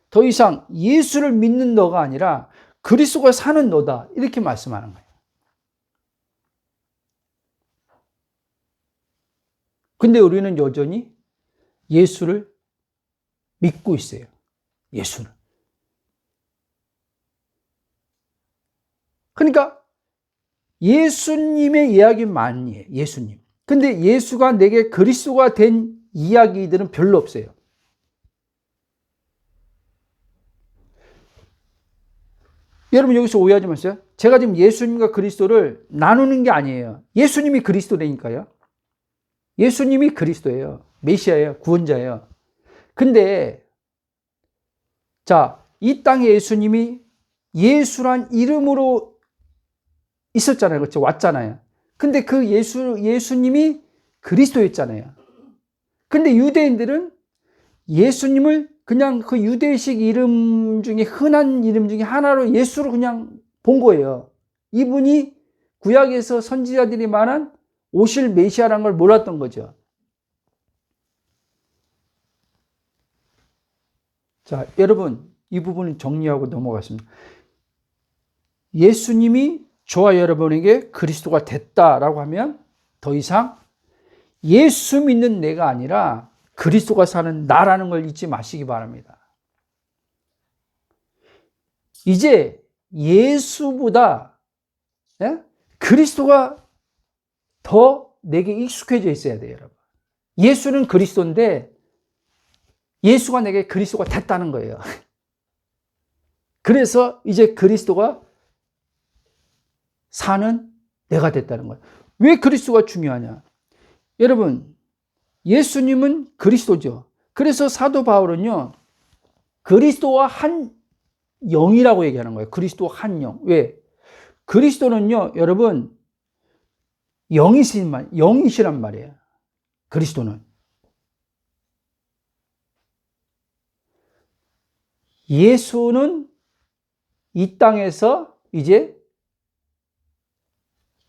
더 이상 예수를 믿는 너가 아니라 그리스도가 사는 너다. 이렇게 말씀하는 거예요. 근데 우리는 여전히 예수를 믿고 있어요. 예수를. 그러니까 예수님의 이야기 많이 해요. 예수님. 근데 예수가 내게 그리스도가 된 이야기들은 별로 없어요. 여러분 여기서 오해하지 마세요. 제가 지금 예수님과 그리스도를 나누는 게 아니에요. 예수님이 그리스도니까요. 예수님이 그리스도예요. 메시아예요. 구원자예요. 근데 자, 이 땅에 예수님이 예수란 이름으로 있었잖아요. 그렇죠? 왔잖아요. 근데 그 예수님이 그리스도였잖아요. 근데 유대인들은 예수님을 그냥 그 유대식 이름 중에 흔한 이름 중에 하나로 예수로 그냥 본 거예요. 이분이 구약에서 선지자들이 말한 오실 메시아라는 걸 몰랐던 거죠. 자, 여러분 이 부분을 정리하고 넘어갔습니다. 예수님이 저와 여러분에게 그리스도가 됐다라고 하면 더 이상 예수 믿는 내가 아니라 그리스도가 사는 나라는 걸 잊지 마시기 바랍니다. 이제 예수보다 그리스도가 더 내게 익숙해져 있어야 돼요, 여러분. 예수는 그리스도인데 예수가 내게 그리스도가 됐다는 거예요. 그래서 이제 그리스도가 사는 내가 됐다는 거예요. 왜 그리스도가 중요하냐? 여러분, 예수님은 그리스도죠. 그래서 사도 바울은요, 그리스도와 한 영이라고 얘기하는 거예요. 그리스도와 한 영. 왜? 그리스도는요, 여러분, 영이시란 말이에요. 그리스도는. 예수는 이 땅에서 이제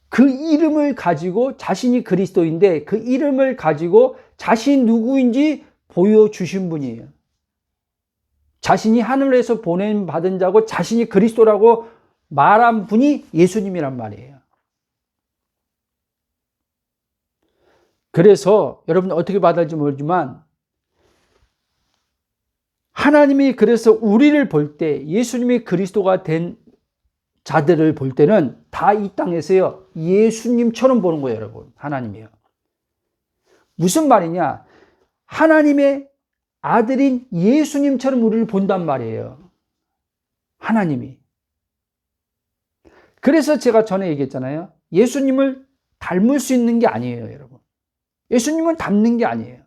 그 이름을 가지고 자신이 그리스도인데 그 이름을 가지고 자신이 누구인지 보여주신 분이에요. 자신이 하늘에서 보냄받은 자고 자신이 그리스도라고 말한 분이 예수님이란 말이에요. 그래서 여러분 어떻게 받아들일지 모르지만 하나님이 그래서 우리를 볼 때 예수님이 그리스도가 된 자들을 볼 때는 다 이 땅에서요 예수님처럼 보는 거예요, 여러분. 하나님이요. 무슨 말이냐? 하나님의 아들인 예수님처럼 우리를 본단 말이에요. 하나님이. 그래서 제가 전에 얘기했잖아요. 예수님을 닮을 수 있는 게 아니에요, 여러분. 예수님은 닮는 게 아니에요.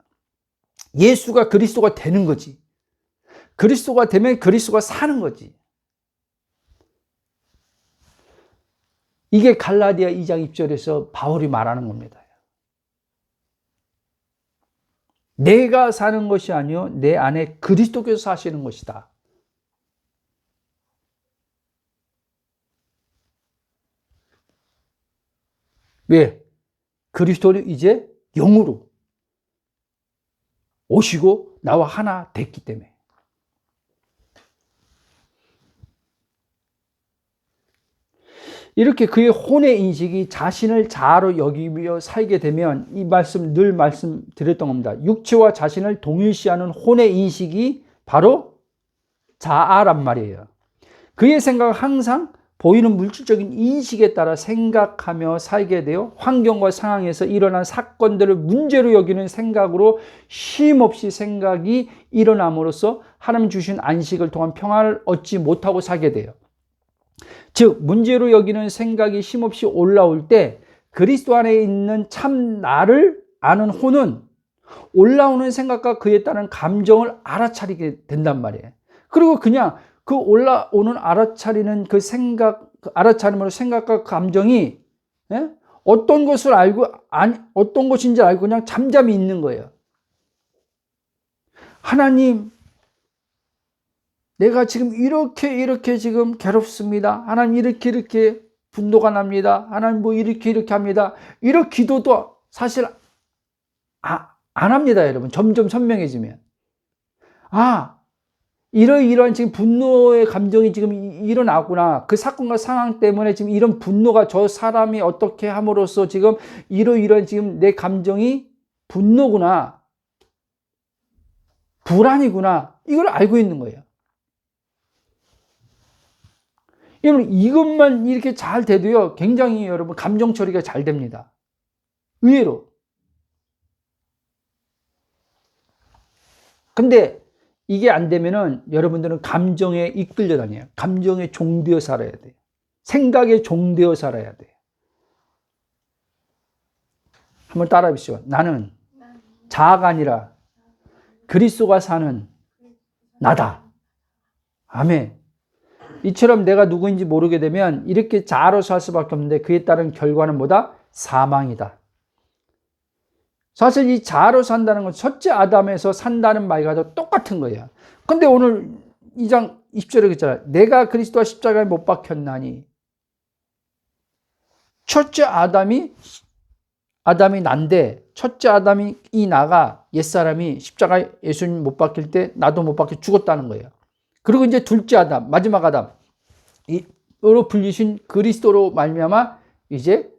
예수가 그리스도가 되는 거지. 그리스도가 되면 그리스도가 사는 거지. 이게 갈라디아 2장 1절에서 바울이 말하는 겁니다. 내가 사는 것이 아니요 내 안에 그리스도께서 사시는 것이다. 왜? 그리스도는 이제 영으로 오시고 나와 하나 됐기 때문에. 이렇게 그의 혼의 인식이 자신을 자아로 여기며 살게 되면, 이 말씀 늘 말씀드렸던 겁니다. 육체와 자신을 동일시하는 혼의 인식이 바로 자아란 말이에요. 그의 생각은 항상 보이는 물질적인 인식에 따라 생각하며 살게 되어 환경과 상황에서 일어난 사건들을 문제로 여기는 생각으로 쉼없이 생각이 일어남으로써 하나님 주신 안식을 통한 평안을 얻지 못하고 살게 돼요. 즉 문제로 여기는 생각이 쉼없이 올라올 때 그리스도 안에 있는 참 나를 아는 혼은 올라오는 생각과 그에 따른 감정을 알아차리게 된단 말이에요. 그리고 그냥 그 올라오는 알아차리는 그 생각, 알아차림으로 생각과 감정이 어떤 것을 알고 어떤 것인지 알고 그냥 잠잠히 있는 거예요. 하나님, 내가 지금 이렇게 지금 괴롭습니다. 하나님 이렇게 분노가 납니다. 하나님 뭐 이렇게 합니다. 이런 기도도 사실 안 합니다, 여러분. 점점 선명해지면. 이러이러한 지금 분노의 감정이 지금 일어나구나. 그 사건과 상황 때문에 지금 이런 분노가 저 사람이 어떻게 함으로써 지금 이러이러한 지금 내 감정이 분노구나. 불안이구나. 이걸 알고 있는 거예요. 여러분, 이것만 이렇게 잘 돼도요, 굉장히 여러분, 감정 처리가 잘 됩니다. 의외로. 근데 이게 안 되면은 여러분들은 감정에 이끌려 다녀요. 감정에 종되어 살아야 돼요. 생각에 종되어 살아야 돼요. 한번 따라해 보시죠. 나는 자아가 아니라 그리스도가 사는 나다. 아멘. 이처럼 내가 누구인지 모르게 되면 이렇게 자아로 살 수밖에 없는데 그에 따른 결과는 뭐다? 사망이다. 사실 이 자아로 산다는 건 첫째 아담에서 산다는 말과 똑같은 거예요. 근데 오늘 2장 20절에 그랬잖아요. 내가 그리스도와 십자가에 못 박혔나니. 첫째 아담이 난데, 첫째 아담이 나가 옛사람이 십자가에 예수님 못 박힐 때 나도 못 박혀 죽었다는 거예요. 그리고 이제 둘째 아담, 마지막 아담, 이로 불리신 그리스도로 말미암아 이제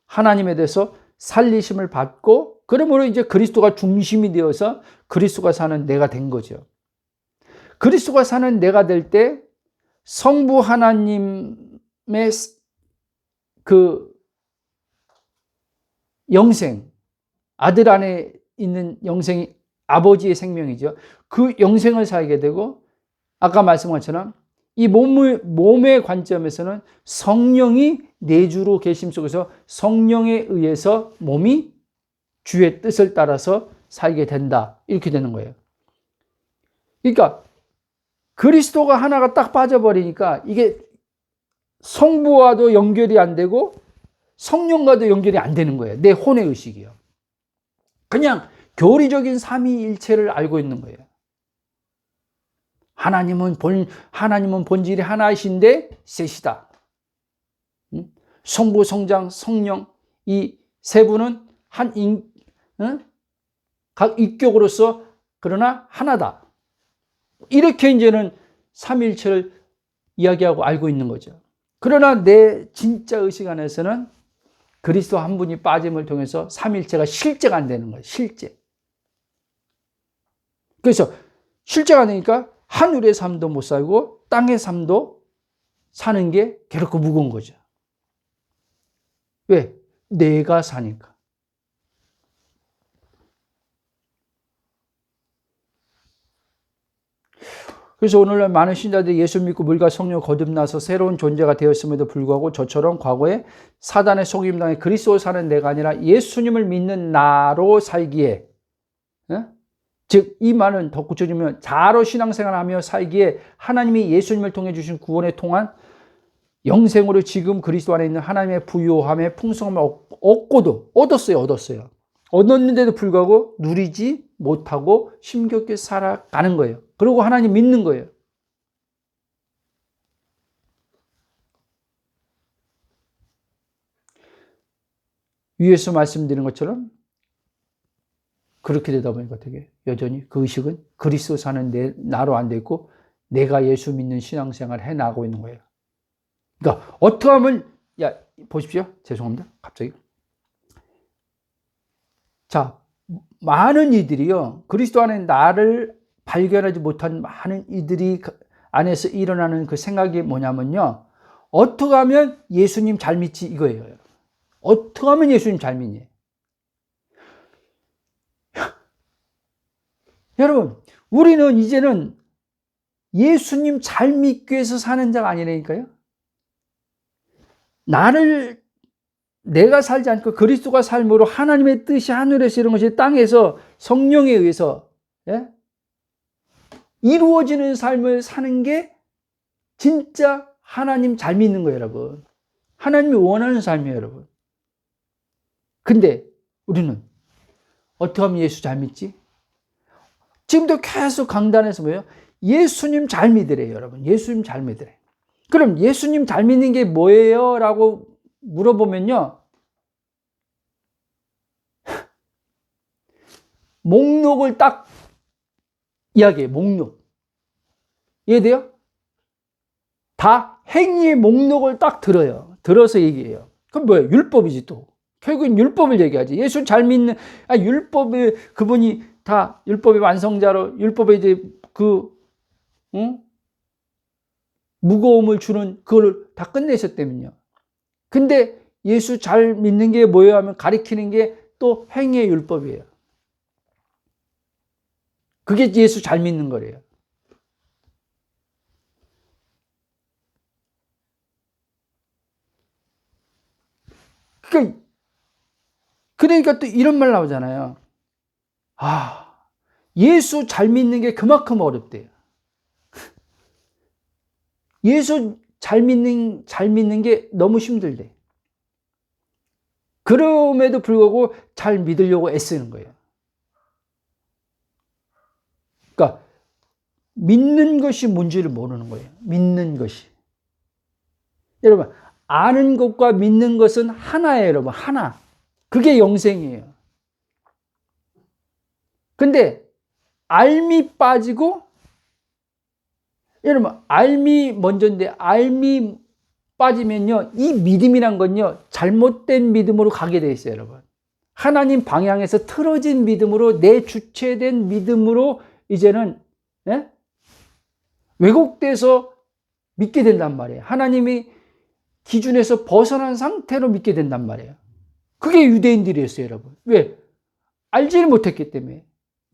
하나님에 대해서 살리심을 받고, 그러므로 이제 그리스도가 중심이 되어서 그리스도가 사는 내가 된 거죠. 그리스도가 사는 내가 될 때 성부 하나님의 그 영생, 아들 안에 있는 영생이 아버지의 생명이죠. 그 영생을 살게 되고, 아까 말씀한 것처럼 이 몸의 관점에서는 성령이 내주로 계심 속에서 성령에 의해서 몸이 주의 뜻을 따라서 살게 된다. 이렇게 되는 거예요. 그러니까 그리스도가 하나가 딱 빠져버리니까 이게 성부와도 연결이 안 되고 성령과도 연결이 안 되는 거예요. 내 혼의 의식이요. 그냥 교리적인 삼위일체를 알고 있는 거예요. 하나님은 본질이 하나이신데 셋이다. 성부, 성장, 성령, 이 세 분은 각 인격으로서 그러나 하나다. 이렇게 이제는 삼위일체를 이야기하고 알고 있는 거죠. 그러나 내 진짜 의식 안에서는 그리스도 한 분이 빠짐을 통해서 삼위일체가 실제가 안 되는 거예요. 실제. 그래서 실제가 안 되니까 하늘의 삶도 못 살고 땅의 삶도 사는 게 괴롭고 무거운 거죠. 왜? 내가 사니까. 그래서 오늘날 많은 신자들이 예수 믿고 물과 성령 거듭나서 새로운 존재가 되었음에도 불구하고 저처럼 과거에 사단의 속임당해 그리스도 사는 내가 아니라 예수님을 믿는 나로 살기에, 즉 이 말은 더 구체적이면 자아로 신앙생활하며 살기에 하나님이 예수님을 통해 주신 구원에 통한 영생으로 지금 그리스도 안에 있는 하나님의 부요함의 풍성함을 얻었어요. 얻었는데도 불구하고 누리지 못하고 힘겹게 살아가는 거예요. 그리고 하나님 믿는 거예요. 위에서 말씀드린 것처럼 그렇게 되다 보니까 되게 여전히 그 의식은 그리스도 사는 나로 안 돼 있고 내가 예수 믿는 신앙생활을 해나가고 있는 거예요. 그러니까 어떻게 하면, 보십시오. 죄송합니다. 갑자기. 자, 많은 이들이요, 그리스도 안에 나를 발견하지 못한 많은 이들이 안에서 일어나는 그 생각이 뭐냐면요, 어떻게 하면 예수님 잘 믿지, 이거예요. 어떻게 하면 예수님 잘 믿니? 여러분, 우리는 이제는 예수님 잘 믿기 위해서 사는 자가 아니라니까요. 내가 살지 않고 그리스도가 삶으로 하나님의 뜻이 하늘에서 이런 것이 땅에서 성령에 의해서 이루어지는 삶을 사는 게 진짜 하나님 잘 믿는 거예요, 여러분. 하나님이 원하는 삶이에요, 여러분. 근데 우리는 어떻게 하면 예수 잘 믿지? 지금도 계속 강단에서 뭐예요? 예수님 잘 믿으래요, 여러분. 예수님 잘 믿으래. 그럼 예수님 잘 믿는 게 뭐예요? 라고 물어보면요, 목록을 딱 이야기해요. 목록. 이해돼요? 다 행위의 목록을 딱 들어요. 들어서 얘기해요. 그럼 뭐예요? 율법이지 또. 결국은 율법을 얘기하지. 예수 잘 믿는, 율법에, 그분이 다 율법의 완성자로, 율법에 이제 무거움을 주는 그걸 다 끝내셨다면요. 근데 예수 잘 믿는 게 뭐예요? 하면 가리키는 게 또 행위의 율법이에요. 그게 예수 잘 믿는 거래요. 그러니까 또 이런 말 나오잖아요. 예수 잘 믿는 게 그만큼 어렵대요. 예수 잘 믿는 게 너무 힘들대. 그럼에도 불구하고 잘 믿으려고 애쓰는 거예요. 그러니까 믿는 것이 뭔지를 모르는 거예요. 믿는 것이. 여러분, 아는 것과 믿는 것은 하나예요, 여러분. 하나. 그게 영생이에요. 근데 알미 빠지고, 여러분, 알미 먼저인데 알미 빠지면요, 이 믿음이란 건요, 잘못된 믿음으로 가게 돼 있어요, 여러분. 하나님 방향에서 틀어진 믿음으로, 내 주체된 믿음으로 이제는 왜곡돼서 믿게 된단 말이에요. 하나님이 기준에서 벗어난 상태로 믿게 된단 말이에요. 그게 유대인들이었어요, 여러분. 왜? 알지를 못했기 때문에.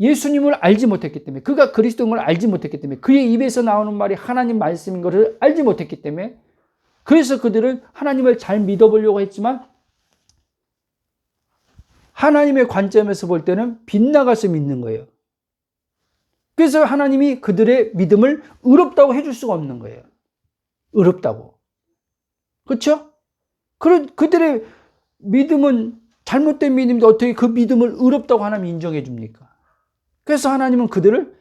예수님을 알지 못했기 때문에. 그가 그리스도인 걸 알지 못했기 때문에. 그의 입에서 나오는 말이 하나님 말씀인 것을 알지 못했기 때문에. 그래서 그들은 하나님을 잘 믿어보려고 했지만 하나님의 관점에서 볼 때는 빗나가서 믿는 거예요. 그래서 하나님이 그들의 믿음을 의롭다고 해줄 수가 없는 거예요. 의롭다고. 그렇죠? 그들의 믿음은 잘못된 믿음인데 어떻게 그 믿음을 의롭다고 하나님 인정해 줍니까? 그래서 하나님은 그들을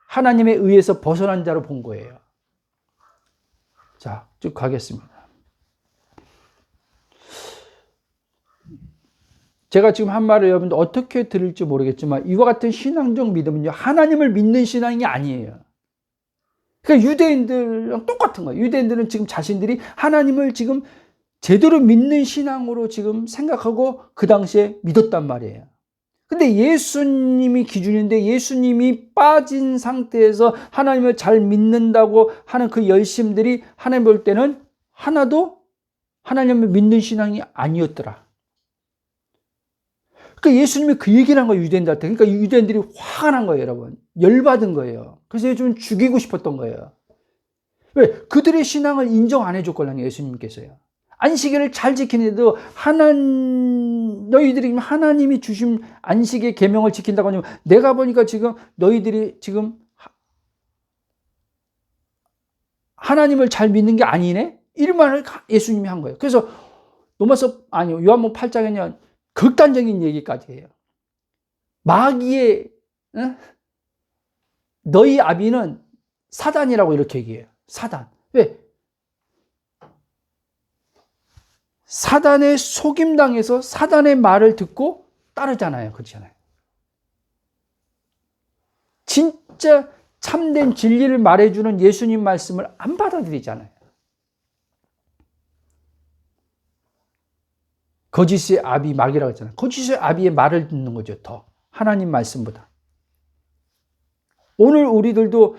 하나님에 의해서 벗어난 자로 본 거예요. 자, 쭉 가겠습니다. 제가 지금 한 말을 여러분들 어떻게 들을지 모르겠지만 이와 같은 신앙적 믿음은요, 하나님을 믿는 신앙이 아니에요. 그러니까 유대인들랑 똑같은 거예요. 유대인들은 지금 자신들이 하나님을 지금 제대로 믿는 신앙으로 지금 생각하고 그 당시에 믿었단 말이에요. 근데 예수님이 기준인데 예수님이 빠진 상태에서 하나님을 잘 믿는다고 하는 그 열심들이 하나님 볼 때는 하나도 하나님을 믿는 신앙이 아니었더라. 그러니까 예수님이 그 얘기를 한 거예요, 유대인들한테. 그러니까 유대인들이 화가 난 거예요, 여러분. 열받은 거예요. 그래서 좀 죽이고 싶었던 거예요. 왜? 그들의 신앙을 인정 안 해줬거든요, 예수님께서요. 안식일을 잘 지키는데도 너희들이 하나님이 주신 안식의 계명을 지킨다고 하면 내가 보니까 지금 너희들이 지금 하나님을 잘 믿는 게 아니네? 이 말을 예수님이 한 거예요. 그래서 요한복음 8장에는 극단적인 얘기까지 해요. 마귀의 너희 아비는 사단이라고 이렇게 얘기해요. 사단. 왜? 사단의 속임당해서 사단의 말을 듣고 따르잖아요. 그렇잖아요. 진짜 참된 진리를 말해주는 예수님 말씀을 안 받아들이잖아요. 거짓의 아비 마귀라고 했잖아요. 거짓의 아비의 말을 듣는 거죠. 더 하나님 말씀보다. 오늘 우리들도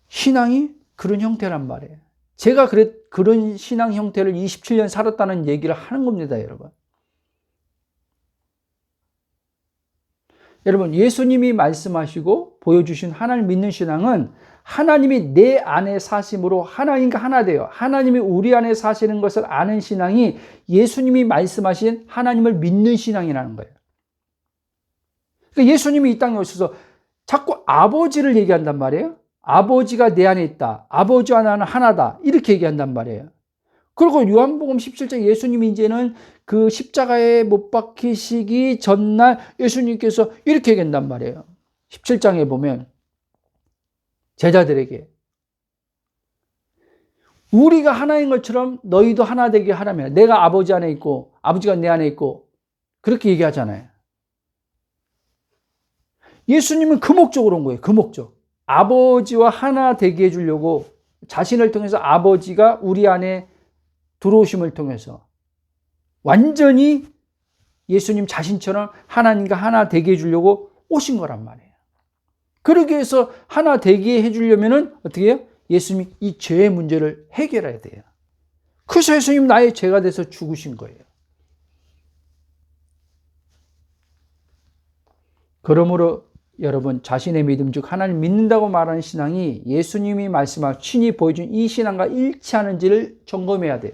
신앙이 그런 형태란 말이에요. 제가 그런 신앙 형태를 27년 살았다는 얘기를 하는 겁니다, 여러분. 여러분, 예수님이 말씀하시고 보여주신 하나님 믿는 신앙은 하나님이 내 안에 사심으로 하나님과 하나 돼요. 하나님이 우리 안에 사시는 것을 아는 신앙이 예수님이 말씀하신 하나님을 믿는 신앙이라는 거예요. 그러니까 예수님이 이 땅에 오셔서 자꾸 아버지를 얘기한단 말이에요. 아버지가 내 안에 있다. 아버지와 나는 하나다. 이렇게 얘기한단 말이에요. 그리고 요한복음 17장 예수님이 이제는 그 십자가에 못 박히시기 전날 예수님께서 이렇게 얘기한단 말이에요. 17장에 보면 제자들에게 우리가 하나인 것처럼 너희도 하나 되게 하라며. 내가 아버지 안에 있고 아버지가 내 안에 있고 그렇게 얘기하잖아요. 예수님은 그 목적으로 온 거예요. 그 목적. 아버지와 하나 되게 해주려고 자신을 통해서 아버지가 우리 안에 들어오심을 통해서 완전히 예수님 자신처럼 하나님과 하나 되게 해주려고 오신 거란 말이에요. 그러기 위해서 하나 되게 해주려면 어떻게 해요? 예수님이 이 죄의 문제를 해결해야 돼요. 그래서 예수님 나의 죄가 돼서 죽으신 거예요. 그러므로 여러분 자신의 믿음 즉 하나님 믿는다고 말하는 신앙이 예수님이 말씀하신 친히 보여준 이 신앙과 일치하는지를 점검해야 돼요.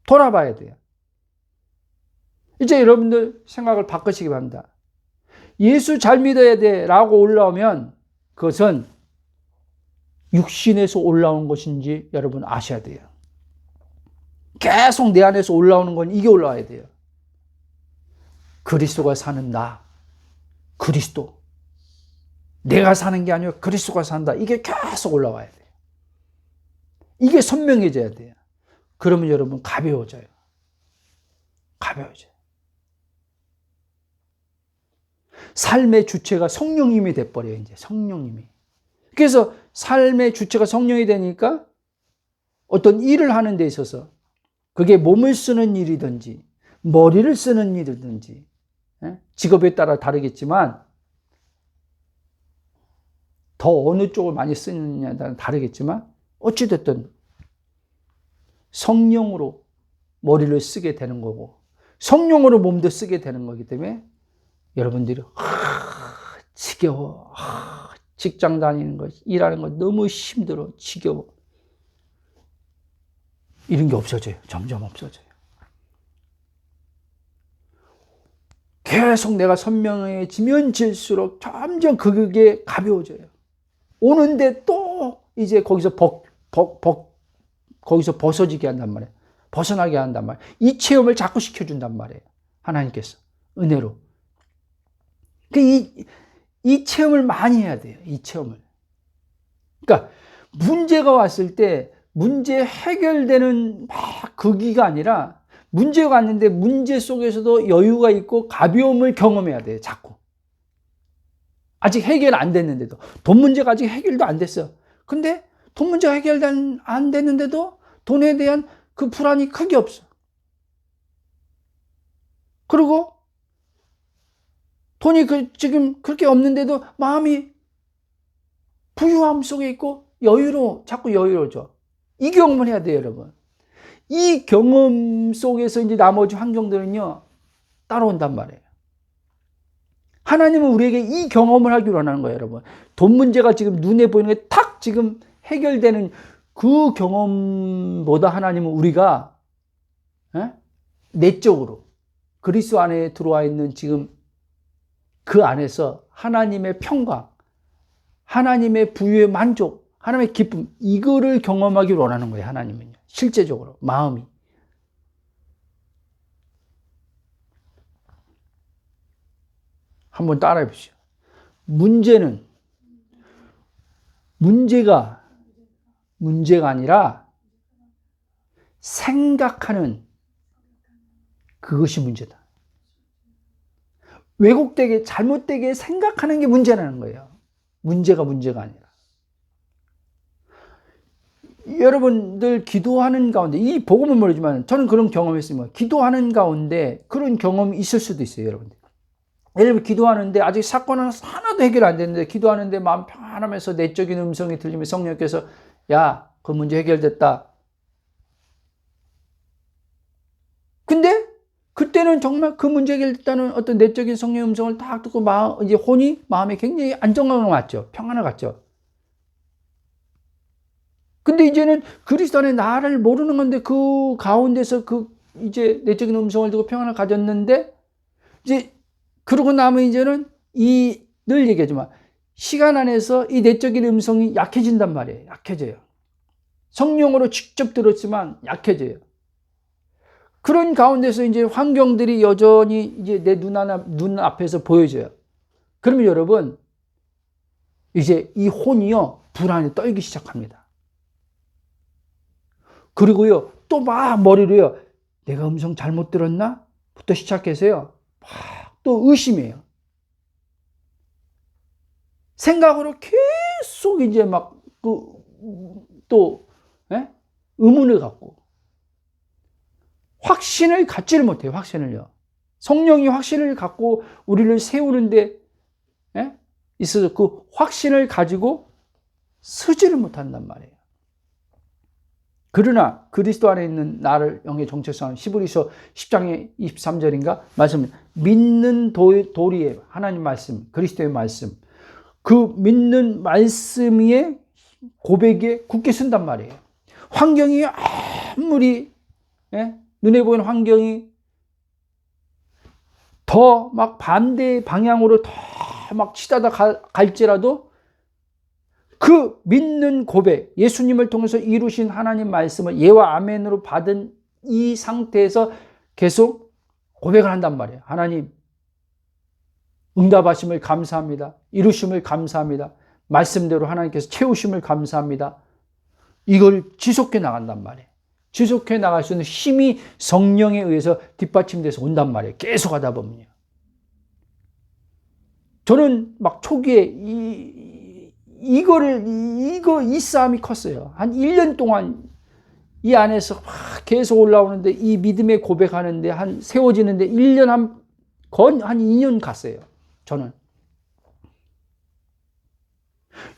돌아봐야 돼요. 이제 여러분들 생각을 바꾸시기 바랍니다. 예수 잘 믿어야 돼 라고 올라오면 그것은 육신에서 올라온 것인지 여러분 아셔야 돼요. 계속 내 안에서 올라오는 건 이게 올라와야 돼요. 그리스도가 사는 나, 그리스도. 내가 사는 게 아니라 그리스도가 산다. 이게 계속 올라와야 돼요. 이게 선명해져야 돼요. 그러면 여러분 가벼워져요. 가벼워져요. 삶의 주체가 성령님이 돼버려요. 이제 성령님이. 그래서 삶의 주체가 성령이 되니까 어떤 일을 하는 데 있어서 그게 몸을 쓰는 일이든지 머리를 쓰는 일이든지 직업에 따라 다르겠지만 더 어느 쪽을 많이 쓰느냐에 따라 다르겠지만 어찌됐든 성령으로 머리를 쓰게 되는 거고 성령으로 몸도 쓰게 되는 거기 때문에 여러분들이 지겨워. 직장 다니는 거, 일하는 거 너무 힘들어. 지겨워. 이런 게 없어져요. 점점 없어져요. 계속 내가 선명해지면 질수록 점점 그게 가벼워져요. 오는데 또 이제 거기서 거기서 벗어지게 한단 말이에요. 벗어나게 한단 말이에요. 이 체험을 자꾸 시켜준단 말이에요. 하나님께서 은혜로. 이 체험을 많이 해야 돼요. 이 체험을. 그러니까 문제가 왔을 때 문제 해결되는 막 그기가 아니라 문제가 왔는데 문제 속에서도 여유가 있고 가벼움을 경험해야 돼요. 자꾸. 아직 해결 안 됐는데도. 돈 문제가 아직 해결도 안 됐어요. 근데 돈 문제가 해결 안 됐는데도 돈에 대한 그 불안이 크게 없어. 그리고 돈이 지금 그렇게 없는데도 마음이 부유함 속에 있고 자꾸 여유로워져. 이 경험을 해야 돼요, 여러분. 이 경험 속에서 이제 나머지 환경들은요, 따라온단 말이에요. 하나님은 우리에게 이 경험을 하기로 원하는 거예요, 여러분. 돈 문제가 지금 눈에 보이는 게 탁 지금 해결되는 그 경험보다 하나님은 우리가 내적으로 그리스도 안에 들어와 있는 지금 그 안에서 하나님의 평강, 하나님의 부유의 만족, 하나님의 기쁨, 이거를 경험하기를 원하는 거예요. 하나님은요. 실제적으로 마음이. 한번 따라해 보시죠. 문제가 아니라 생각하는 그것이 문제다. 왜곡되게 잘못되게 생각하는 게 문제라는 거예요. 문제가 아니라. 여러분들 기도하는 가운데, 이 복음은 모르지만 저는 그런 경험이 있습니다. 기도하는 가운데 그런 경험이 있을 수도 있어요. 여러분들. 예를 들면 기도하는데 아직 사건은 하나도 해결 안 됐는데 기도하는데 마음 편안하면서 내적인 음성이 들리면 성령께서 야, 그 문제 해결됐다. 근데 그때는 정말 그 문제 해결됐다는 어떤 내적인 성령의 음성을 딱 듣고 이제 혼이 마음에 굉장히 안정감을 왔죠. 평안을 갖죠. 근데 이제는 그리스도 안에 나를 모르는 건데 그 가운데서 그 이제 내적인 음성을 듣고 평안을 가졌는데 이제 그러고 나면 이제는 늘 얘기하지만 시간 안에서 이 내적인 음성이 약해진단 말이에요. 약해져요. 성령으로 직접 들었지만 약해져요. 그런 가운데서 이제 환경들이 여전히 이제 내 눈 앞에서 보여져요. 그러면 여러분, 이제 이 혼이요, 불안에 떨기 시작합니다. 그리고요, 또 막 머리로요, 내가 음성 잘못 들었나? 부터 시작해서요, 막 또 의심해요. 생각으로 계속 이제 막, 의문을 갖고, 확신을 갖지를 못해요, 확신을요. 성령이 확신을 갖고 우리를 세우는데, 있어서 그 확신을 가지고 서지를 못한단 말이에요. 그러나 그리스도 안에 있는 나를 영의 정체성, 히브리서 10장의 23절인가 말씀, 믿는 도리의 하나님 말씀, 그리스도의 말씀, 그 믿는 말씀의 고백에 굳게 쓴단 말이에요. 환경이 아무리 눈에 보이는 환경이 더 막 반대 방향으로 더 막 치닫아 갈지라도 그 믿는 고백, 예수님을 통해서 이루신 하나님 말씀을 예와 아멘으로 받은 이 상태에서 계속 고백을 한단 말이에요. 하나님, 응답하심을 감사합니다. 이루심을 감사합니다. 말씀대로 하나님께서 채우심을 감사합니다. 이걸 지속해 나간단 말이에요. 지속해 나갈 수 있는 힘이 성령에 의해서 뒷받침돼서 온단 말이에요. 계속 하다 보면요. 저는 막 초기에 이 싸움이 컸어요. 한 1년 동안 이 안에서 막 계속 올라오는데, 이 믿음의 고백하는데, 세워지는데 1년 한 2년 갔어요. 저는.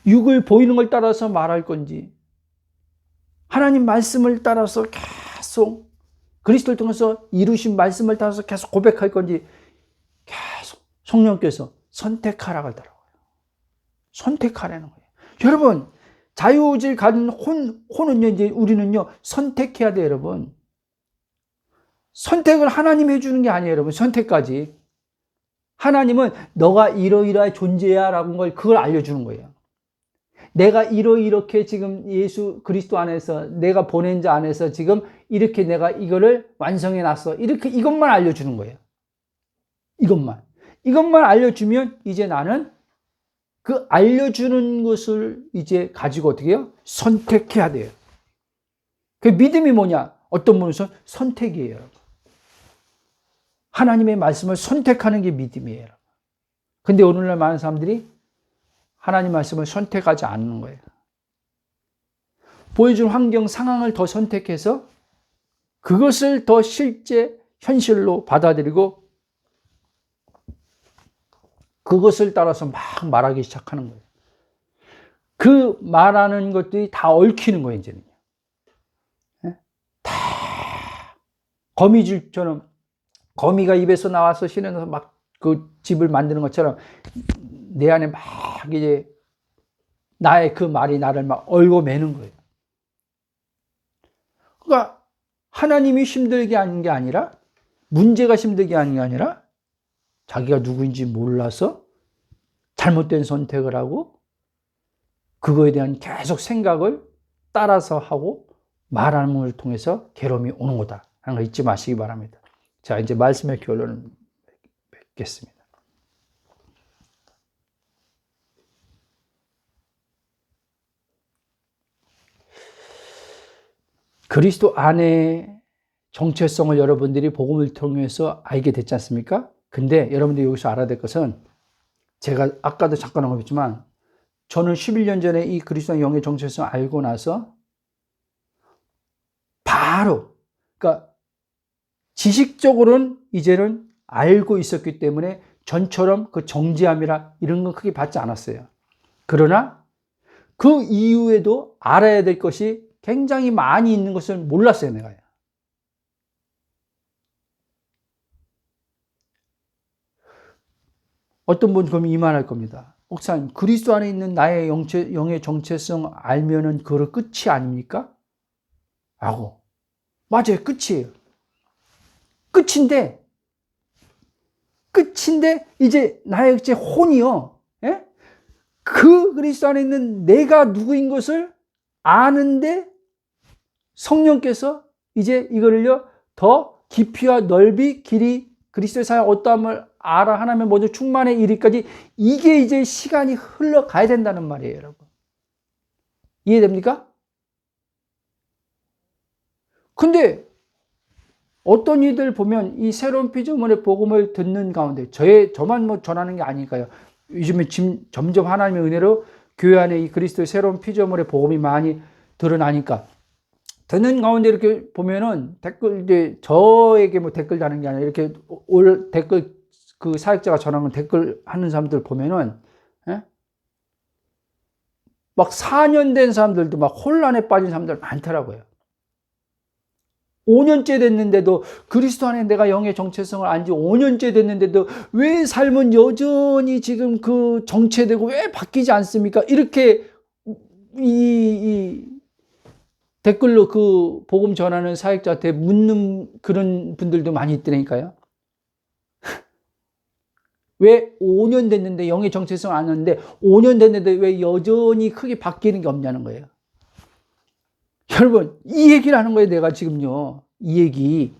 육을 보이는 걸 따라서 말할 건지, 하나님 말씀을 따라서 계속, 그리스도를 통해서 이루신 말씀을 따라서 계속 고백할 건지, 계속 성령께서 선택하라고 하더라고요. 선택하라는 거예요. 여러분, 자유의지를 가진 혼은요, 이제 우리는요, 선택해야 돼요, 여러분. 선택을 하나님이 해주는 게 아니에요, 여러분. 선택까지. 하나님은 너가 이러이러한 존재야 라는 걸 그걸 알려주는 거예요. 내가 이렇게 지금 예수 그리스도 안에서 내가 보낸 자 안에서 지금 이렇게 내가 이거를 완성해 놨어. 이렇게 이것만 알려주는 거예요. 이것만 알려주면 이제 나는 그 알려주는 것을 이제 가지고 어떻게 해요? 선택해야 돼요. 그 믿음이 뭐냐? 어떤 분은 선택이에요. 하나님의 말씀을 선택하는 게 믿음이에요. 근데 오늘날 많은 사람들이 하나님 말씀을 선택하지 않는 거예요. 보여준 환경, 상황을 더 선택해서 그것을 더 실제 현실로 받아들이고 그것을 따라서 막 말하기 시작하는 거예요. 그 말하는 것들이 다 얽히는 거예요, 이제는. 다 거미줄처럼 거미가 입에서 나와서 신에서 막 그 집을 만드는 것처럼 내 안에 막 이제 나의 그 말이 나를 막 얽어매는 거예요. 그러니까 하나님이 힘들게 하는 게 아니라, 문제가 힘들게 하는 게 아니라 자기가 누구인지 몰라서 잘못된 선택을 하고 그거에 대한 계속 생각을 따라서 하고 말함을 통해서 괴로움이 오는 거다 하는 걸 잊지 마시기 바랍니다. 자, 이제 말씀의 결론을 맺겠습니다. 그리스도 안에 정체성을 여러분들이 복음을 통해서 알게 됐지 않습니까? 근데 여러분들이 여기서 알아야 될 것은, 제가 아까도 잠깐 언급했지만 저는 11년 전에 이 그리스도의 영의 정체성을 알고 나서 바로, 그러니까 지식적으로는 이제는 알고 있었기 때문에 전처럼 그 정죄함이라 이런 건 크게 받지 않았어요. 그러나 그 이후에도 알아야 될 것이 굉장히 많이 있는 것을 몰랐어요, 내가. 어떤 분 그럼 이 말 할 겁니다. 목사님, 그리스도 안에 있는 나의 영의 정체성 알면은 그거 끝이 아닙니까? 라고. 맞아요, 끝이에요. 끝인데 이제 나의 이제 혼이요, 예? 그 그리스도 안에 있는 내가 누구인 것을 아는데 성령께서 이제 이거를요 더 깊이와 넓이 길이 그리스도의 사역 어떠함을 알아 하나면 먼저 충만에 이르기까지, 이게 이제 시간이 흘러가야 된다는 말이에요, 여러분. 이해됩니까? 근데 어떤 이들 보면 이 새로운 피조물의 복음을 듣는 가운데, 저만 뭐 전하는 게 아니니까요. 요즘에 점점 하나님의 은혜로 교회 안에 이 그리스도의 새로운 피조물의 복음이 많이 드러나니까, 듣는 가운데 이렇게 보면은 댓글, 이제 저에게 뭐 댓글 다는 게 아니라 이렇게 올 댓글, 그 사역자가 전하는 댓글 하는 사람들 보면은, 예? 막 4년 된 사람들도 막 혼란에 빠진 사람들 많더라고요. 5년째 됐는데도, 그리스도 안에 내가 영의 정체성을 안 지 5년째 됐는데도 왜 삶은 여전히 지금 그 정체되고 왜 바뀌지 않습니까? 이렇게 이 댓글로 그 복음 전하는 사역자한테 묻는 그런 분들도 많이 있더라니까요. 왜 5년 됐는데 영의 정체성 안 하는데 5년 됐는데 왜 여전히 크게 바뀌는 게 없냐는 거예요. 여러분, 이 얘기를 하는 거예요, 내가 지금요. 이 얘기.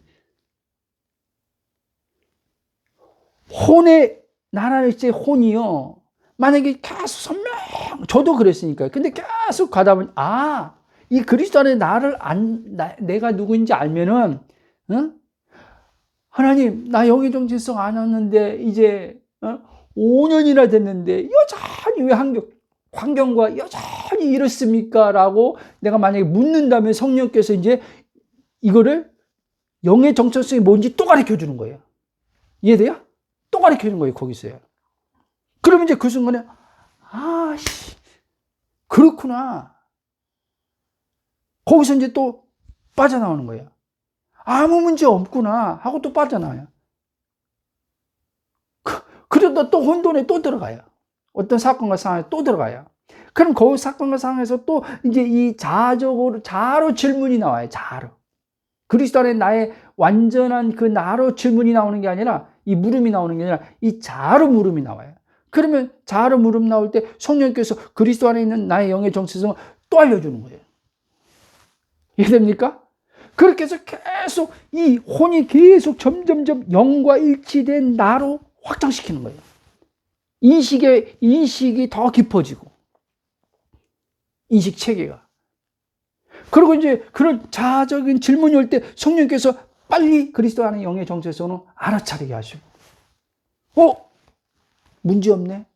혼의, 나라는 이제 혼이요. 만약에 계속 저도 그랬으니까요. 근데 계속 가다 보니, 이 그리스도 안에 내가 누구인지 알면은, 응? 하나님, 나 영의 정체성 안 왔는데, 이제, 5년이나 됐는데, 여전히 왜 환경과 여전히 이렇습니까? 라고 내가 만약에 묻는다면 성령께서 이제 이거를 영의 정체성이 뭔지 또 가르쳐 주는 거예요. 이해돼요? 또 가르쳐 주는 거예요, 거기서요. 그러면 이제 그 순간에, 그렇구나. 거기서 이제 또 빠져나오는 거예요. 아무 문제 없구나 하고 또 빠져나와요. 그러다 또 혼돈에 또 들어가요. 어떤 사건과 상황에 또 들어가요. 그럼 그 사건과 상황에서 또 이제 이 자로 질문이 나와요. 자로. 그리스도 안에 나의 완전한 그 나로 질문이 나오는 게 아니라, 이 물음이 나오는 게 아니라 이 자로 물음이 나와요. 그러면 자로 물음 나올 때 성령께서 그리스도 안에 있는 나의 영의 정체성을 또 알려주는 거예요. 이해됩니까? 그렇게 해서 계속 이 혼이 계속 점점점 영과 일치된 나로 확장시키는 거예요. 인식이 더 깊어지고, 인식 체계가. 그리고 이제 그런 자아적인 질문이 올 때 성령께서 빨리 그리스도 안의 영의 정체성을 알아차리게 하시고, 문제 없네.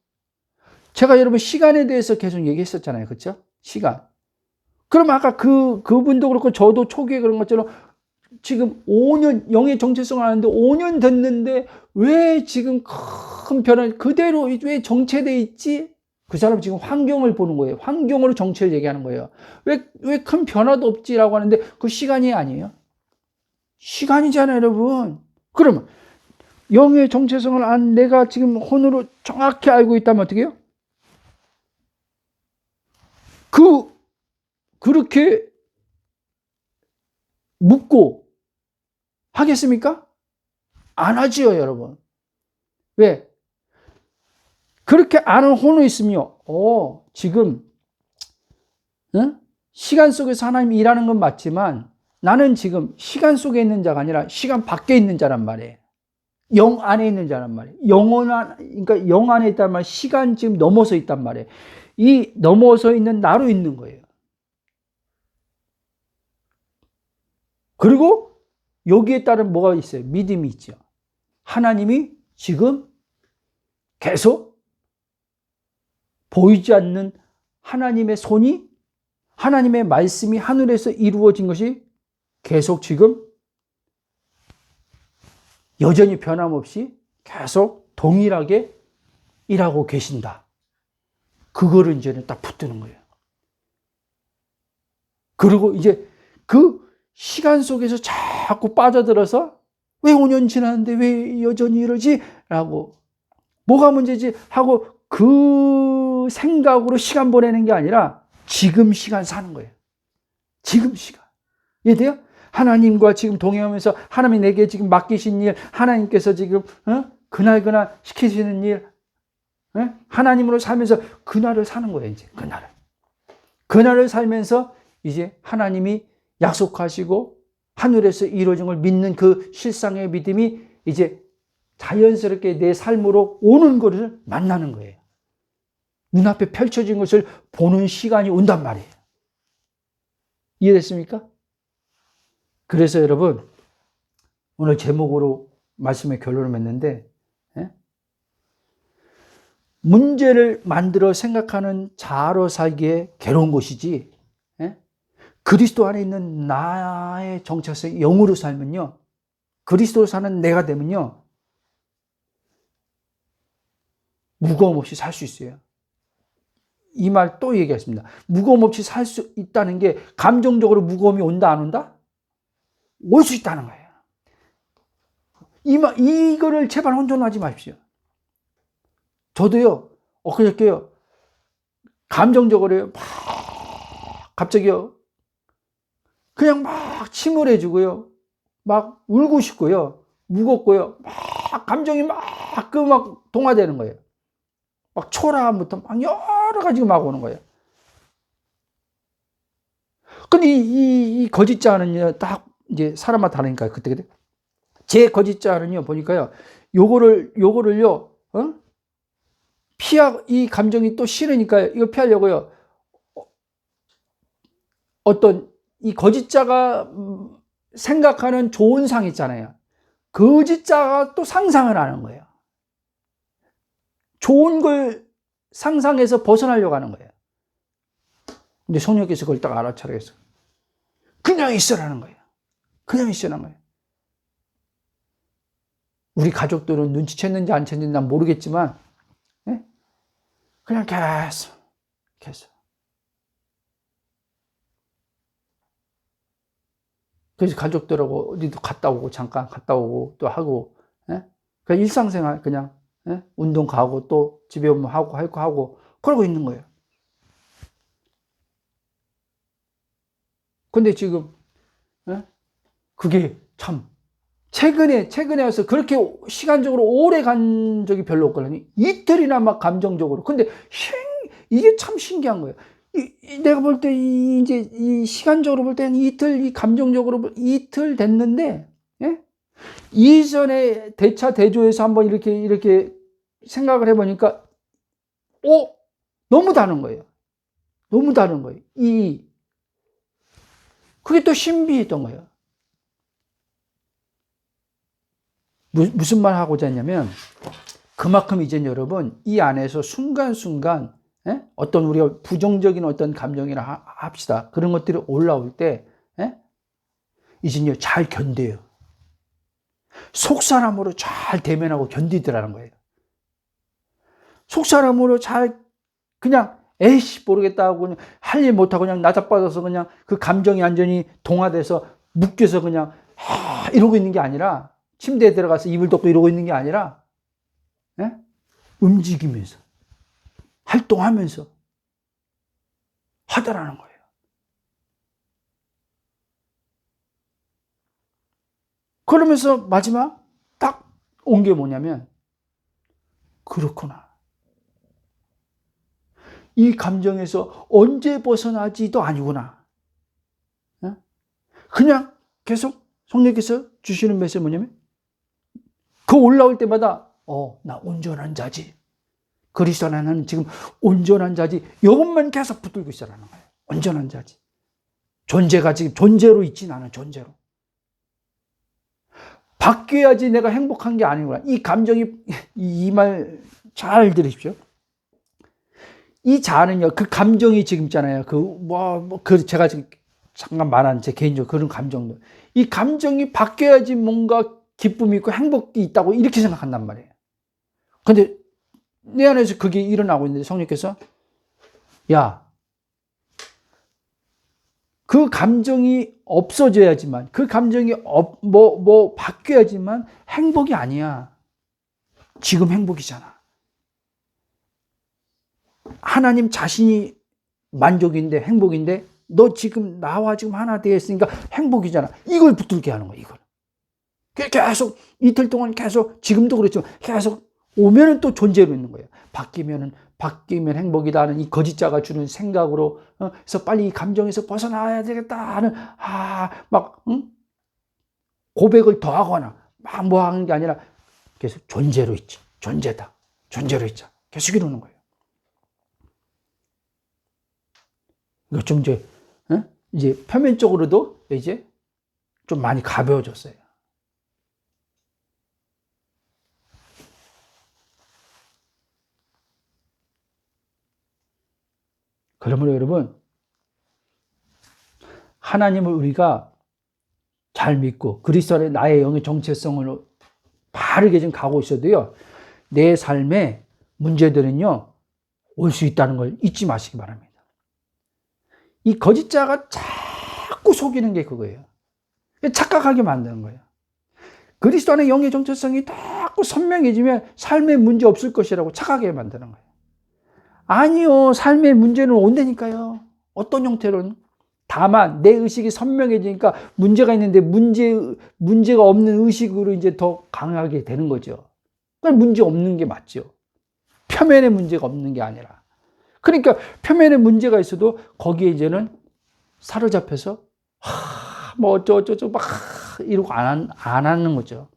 제가 여러분 시간에 대해서 계속 얘기했었잖아요. 그렇죠? 시간. 그럼 아까 그분도 그렇고 저도 초기에 그런 것처럼 지금 5년 영의 정체성을 아는데 5년 됐는데 왜 지금 큰 변화 그대로 왜 정체돼 있지? 그 사람 지금 환경을 보는 거예요. 환경으로 정체를 얘기하는 거예요. 왜 큰 변화도 없지라고 하는데 그 시간이 아니에요. 시간이잖아요, 여러분. 그러면 영의 정체성을 안 내가 지금 혼으로 정확히 알고 있다면 어떻게 해요? 그렇게 묻고 하겠습니까? 안 하지요, 여러분. 왜? 그렇게 아는 혼이 있으며, 지금 응? 시간 속에서 하나님이 일하는 건 맞지만 나는 지금 시간 속에 있는 자가 아니라 시간 밖에 있는 자란 말이에요. 영 안에 있는 자란 말이에요. 그러니까 영 안에 있단 말이에요. 시간 지금 넘어서 있단 말이에요. 이 넘어서 있는 나로 있는 거예요. 그리고 여기에 따른 뭐가 있어요? 믿음이 있죠. 하나님이 지금 계속 보이지 않는 하나님의 손이, 하나님의 말씀이 하늘에서 이루어진 것이 계속 지금 여전히 변함없이 계속 동일하게 일하고 계신다. 그거를 이제는 딱 붙드는 거예요. 그리고 이제 그 시간 속에서 자꾸 빠져들어서 왜 5년 지났는데 왜 여전히 이러지? 라고 뭐가 문제지? 하고 그 생각으로 시간 보내는 게 아니라 지금 시간 사는 거예요. 지금 시간. 이해돼요? 하나님과 지금 동행하면서 하나님이 내게 지금 맡기신 일, 하나님께서 지금 그날 시키시는 일, 하나님으로 살면서 그날을 사는 거예요. 이제 그날을 살면서 이제 하나님이 약속하시고 하늘에서 이루어진 걸 믿는 그 실상의 믿음이 이제 자연스럽게 내 삶으로 오는 것을 만나는 거예요. 눈앞에 펼쳐진 것을 보는 시간이 온단 말이에요. 이해됐습니까? 그래서 여러분, 오늘 제목으로 말씀의 결론을 맺는데, 문제를 만들어 생각하는 자아로 살기에 괴로운 것이지, 그리스도 안에 있는 나의 정체성, 영으로 살면요, 그리스도로 사는 내가 되면요, 무거움 없이 살 수 있어요. 이 말 또 얘기했습니다. 무거움 없이 살 수 있다는 게 감정적으로 무거움이 온다, 안 온다? 올 수 있다는 거예요. 이거를 제발 혼돈하지 마십시오. 저도요, 엊그저께요, 감정적으로요, 막, 갑자기요, 그냥 막 침울해지고요, 막 울고 싶고요, 무겁고요, 막 감정이 막 동화되는 거예요. 막 초라함부터 막 여러 가지가 막 오는 거예요. 근데 이 거짓자는요, 딱 이제 사람마다 다르니까 그때 제 거짓자는요 보니까요, 요거를요, 이 감정이 또 싫으니까 이거 피하려고요. 어떤 이 거짓자가 생각하는 좋은 상 있잖아요. 거짓자가 또 상상을 하는 거예요. 좋은 걸 상상해서 벗어나려고 하는 거예요. 근데 성령께서 그걸 딱 알아차려서 그냥 있으라는 거예요. 그냥 있으라는 거예요. 우리 가족들은 눈치챘는지 안 챘는지 난 모르겠지만, 그냥 계속. 그래서 가족들하고 어디도 갔다 오고, 잠깐 갔다 오고, 또 하고, 그냥 일상생활, 그냥, 운동 가고, 또 집에 오면 하고, 그러고 있는 거예요. 근데 지금, 그게 참, 최근에 와서 그렇게 시간적으로 오래 간 적이 별로 없거든요. 이틀이나 막 감정적으로. 근데 이게 참 신기한 거예요. 내가 볼 때 이제 이 시간적으로 볼 때는 이틀, 이 감정적으로 이틀 됐는데, 이전에 대차 대조해서 한번 이렇게 생각을 해보니까, 너무 다른 거예요. 너무 다른 거예요. 그게 또 신비했던 거예요. 무슨 말 하고자 했냐면, 그만큼 이제 여러분, 이 안에서 순간순간, 어떤 우리가 부정적인 어떤 감정이라 합시다. 그런 것들이 올라올 때, 이제요, 잘 견뎌요. 속사람으로 잘 대면하고 견디더라는 거예요. 속사람으로 잘, 그냥, 에이씨, 모르겠다 하고, 그냥 할 일 못하고 그냥 나자빠져서 그냥 그 감정이 완전히 동화돼서 묶여서 그냥, 이러고 있는 게 아니라, 침대에 들어가서 이불 덮고 이러고 있는 게 아니라, 움직이면서, 활동하면서 하더라는 거예요. 그러면서 마지막 딱 온 게 뭐냐면, 그렇구나. 이 감정에서 언제 벗어나지도 아니구나. 그냥 계속 성령께서 주시는 메시지 뭐냐면, 그 올라올 때마다 나 온전한 자지. 그리스도 안에 나는 지금 온전한 자지. 이것만 계속 붙들고 있으라는 거예요. 온전한 자지. 존재가 지금 존재로 있지, 나는 존재로. 바뀌어야지 내가 행복한 게 아니구나. 이 감정이, 이 말 잘 들으십시오. 이 자는요, 그 감정이 지금 있잖아요. 제가 지금 잠깐 말한 제 개인적으로 그런 감정들. 이 감정이 바뀌어야지 뭔가 기쁨이 있고 행복이 있다고 이렇게 생각한단 말이에요. 근데 내 안에서 그게 일어나고 있는데 성령께서, 야, 그 감정이 없어져야지만, 그 감정이 바뀌어야지만 행복이 아니야. 지금 행복이잖아. 하나님 자신이 만족인데, 행복인데, 너 지금 나와 지금 하나 되어 있으니까 행복이잖아. 이걸 붙들게 하는 거야, 이걸. 계속 이틀 동안 계속, 지금도 그렇지만 계속 오면은 또 존재로 있는 거예요. 바뀌면 행복이다 하는 이 거짓자가 주는 생각으로, 그래서 빨리 이 감정에서 벗어나야 되겠다 하는, 고백을 더 하거나, 뭐 하는 게 아니라 계속 존재로 있지. 존재다. 존재로 있자. 계속 이러는 거예요. 이거 좀 이제 표면적으로도 이제 좀 많이 가벼워졌어요. 그러므로 여러분, 하나님을 우리가 잘 믿고 그리스도 안에 나의 영의 정체성을 바르게 좀 가고 있어도요, 내 삶에 문제들은요, 올 수 있다는 걸 잊지 마시기 바랍니다. 이 거짓자가 자꾸 속이는 게 그거예요. 착각하게 만드는 거예요. 그리스도 안에 영의 정체성이 자꾸 선명해지면 삶에 문제 없을 것이라고 착각하게 만드는 거예요. 아니요, 삶의 문제는 온다니까요. 어떤 형태로는. 다만 내 의식이 선명해지니까 문제가 있는데 문제가 없는 의식으로 이제 더 강하게 되는 거죠. 그러니까 문제 없는 게 맞죠. 표면에 문제가 없는 게 아니라. 그러니까 표면에 문제가 있어도 거기에 이제는 사로잡혀서 뭐 어쩌고저쩌고 막 이러고 안 하는 거죠.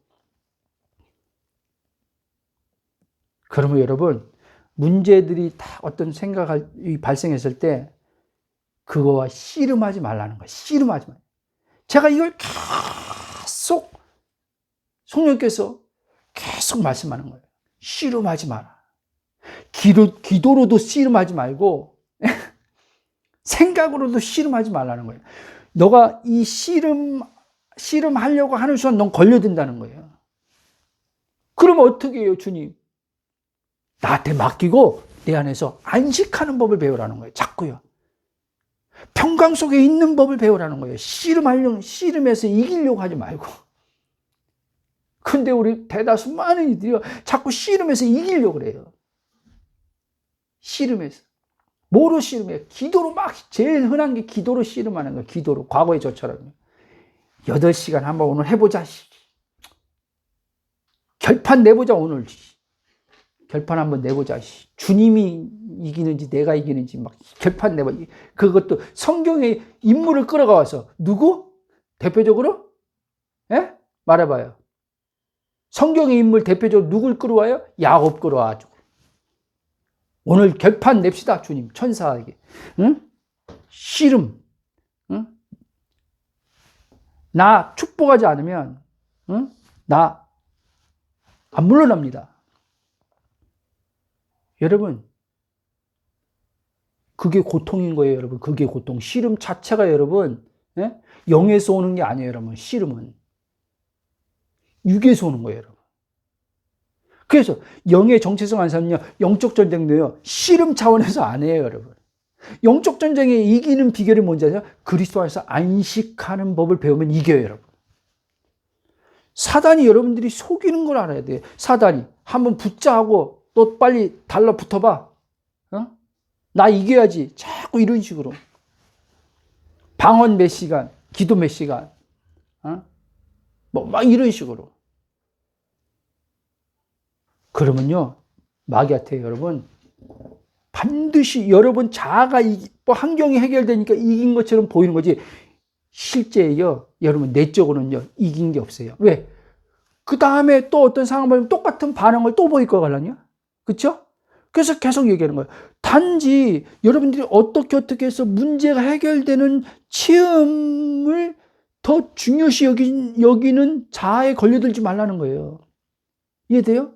그러면 여러분, 문제들이 다 어떤 생각이 발생했을 때 그거와 씨름하지 말라는 거예요. 씨름하지 말아요. 제가 이걸 계속 성령께서 계속 말씀하는 거예요. 씨름하지 마라. 기도로도 씨름하지 말고 생각으로도 씨름하지 말라는 거예요. 너가 이 씨름하려고 하는 순간 넌 걸려든다는 거예요. 그러면 어떻게 해요, 주님? 나한테 맡기고 내 안에서 안식하는 법을 배우라는 거예요. 자꾸요. 평강 속에 있는 법을 배우라는 거예요. 씨름해서 이기려고 하지 말고. 근데 우리 대다수 많은 이들이요, 자꾸 씨름해서 이기려고 그래요. 씨름해서. 뭐로 씨름해요? 기도로 막, 제일 흔한 게 기도로 씨름하는 거예요. 기도로. 과거에 저처럼. 8시간 한번 오늘 해보자. 결판 내보자, 오늘. 결판 한번 내보자. 주님이 이기는지 내가 이기는지 막 결판 내봐. 그것도 성경의 인물을 끌어가서 누구? 대표적으로? 예? 말해봐요. 성경의 인물 대표적으로 누굴 끌어와요? 야곱 끌어와가지고. 오늘 결판 냅시다, 주님. 천사에게. 응? 씨름. 응? 나 축복하지 않으면, 응? 나 안 물러납니다. 여러분, 그게 고통인 거예요, 여러분. 그게 고통. 씨름 자체가 여러분, 예? 영에서 오는 게 아니에요, 여러분. 씨름은 육에서 오는 거예요, 여러분. 그래서 영의 정체성 안에서는요, 영적 전쟁도요, 씨름 차원에서 안 해요, 여러분. 영적 전쟁에 이기는 비결이 뭔지 아세요? 그리스도 안에서 안식하는 법을 배우면 이겨요, 여러분. 사단이 여러분들이 속이는 걸 알아야 돼요. 사단이 한번 붙자 하고 또 빨리 달라붙어봐. 어? 나 이겨야지. 자꾸 이런 식으로. 방언 몇 시간, 기도 몇 시간. 막 이런 식으로. 그러면요, 마귀한테 여러분, 반드시 여러분 자아가 뭐 환경이 해결되니까 이긴 것처럼 보이는 거지, 실제요 여러분 내적으로는요 이긴 게 없어요. 왜? 그 다음에 또 어떤 상황을 똑같은 반응을 또 보일 거 같거든요. 그렇죠? 그래서 계속 얘기하는 거예요. 단지 여러분들이 어떻게 해서 문제가 해결되는 체험을 더 중요시 여기는 자아에 걸려들지 말라는 거예요. 이해돼요?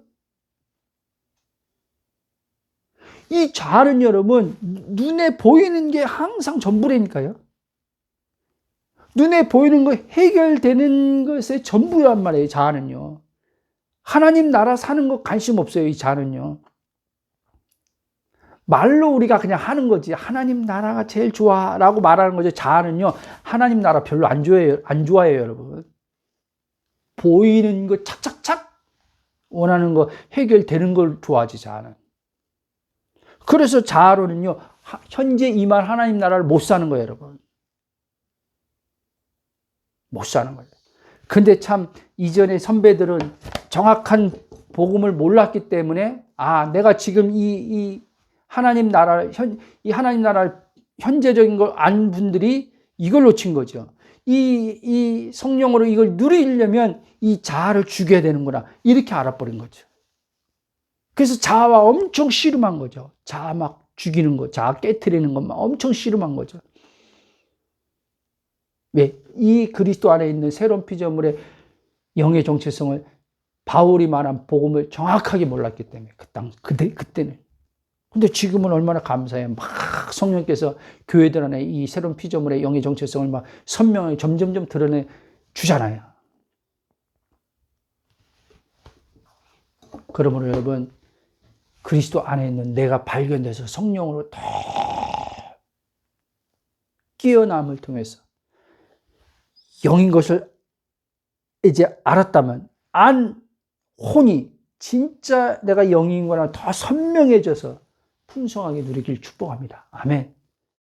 이 자아는 여러분 눈에 보이는 게 항상 전부라니까요. 눈에 보이는 거 해결되는 것의 전부란 말이에요. 자아는요. 하나님 나라 사는 거 관심 없어요. 이 자아는요. 말로 우리가 그냥 하는 거지. 하나님 나라가 제일 좋아라고 말하는 거죠. 자아는요. 하나님 나라 별로 안 좋아해요, 여러분. 보이는 거 착착착 원하는 거 해결되는 걸 좋아하지, 자아는. 그래서 자아로는요. 현재 이 말 하나님 나라를 못 사는 거예요, 여러분. 못 사는 거예요. 근데 참 이전의 선배들은 정확한 복음을 몰랐기 때문에 내가 지금 이 하나님 나라 이 하나님 나라 현재적인 걸 안 분들이 이걸 놓친 거죠. 이 성령으로 이걸 누리려면 이 자아를 죽여야 되는구나 이렇게 알아버린 거죠. 그래서 자아와 엄청 씨름한 거죠. 자아 막 죽이는 거, 자아 깨트리는 것만 엄청 씨름한 거죠. 왜? 이 그리스도 안에 있는 새로운 피조물의 영의 정체성을 바울이 말한 복음을 정확하게 몰랐기 때문에 그때는. 근데 지금은 얼마나 감사해요. 막 성령께서 교회들 안에 이 새로운 피조물의 영의 정체성을 막 선명하게 점점점 드러내 주잖아요. 그러므로 여러분 그리스도 안에 있는 내가 발견돼서 성령으로 더 깨어남을 통해서 영인 것을 이제 알았다면 혼이 진짜 내가 영인 거나 더 선명해져서 풍성하게 누리길 축복합니다. 아멘.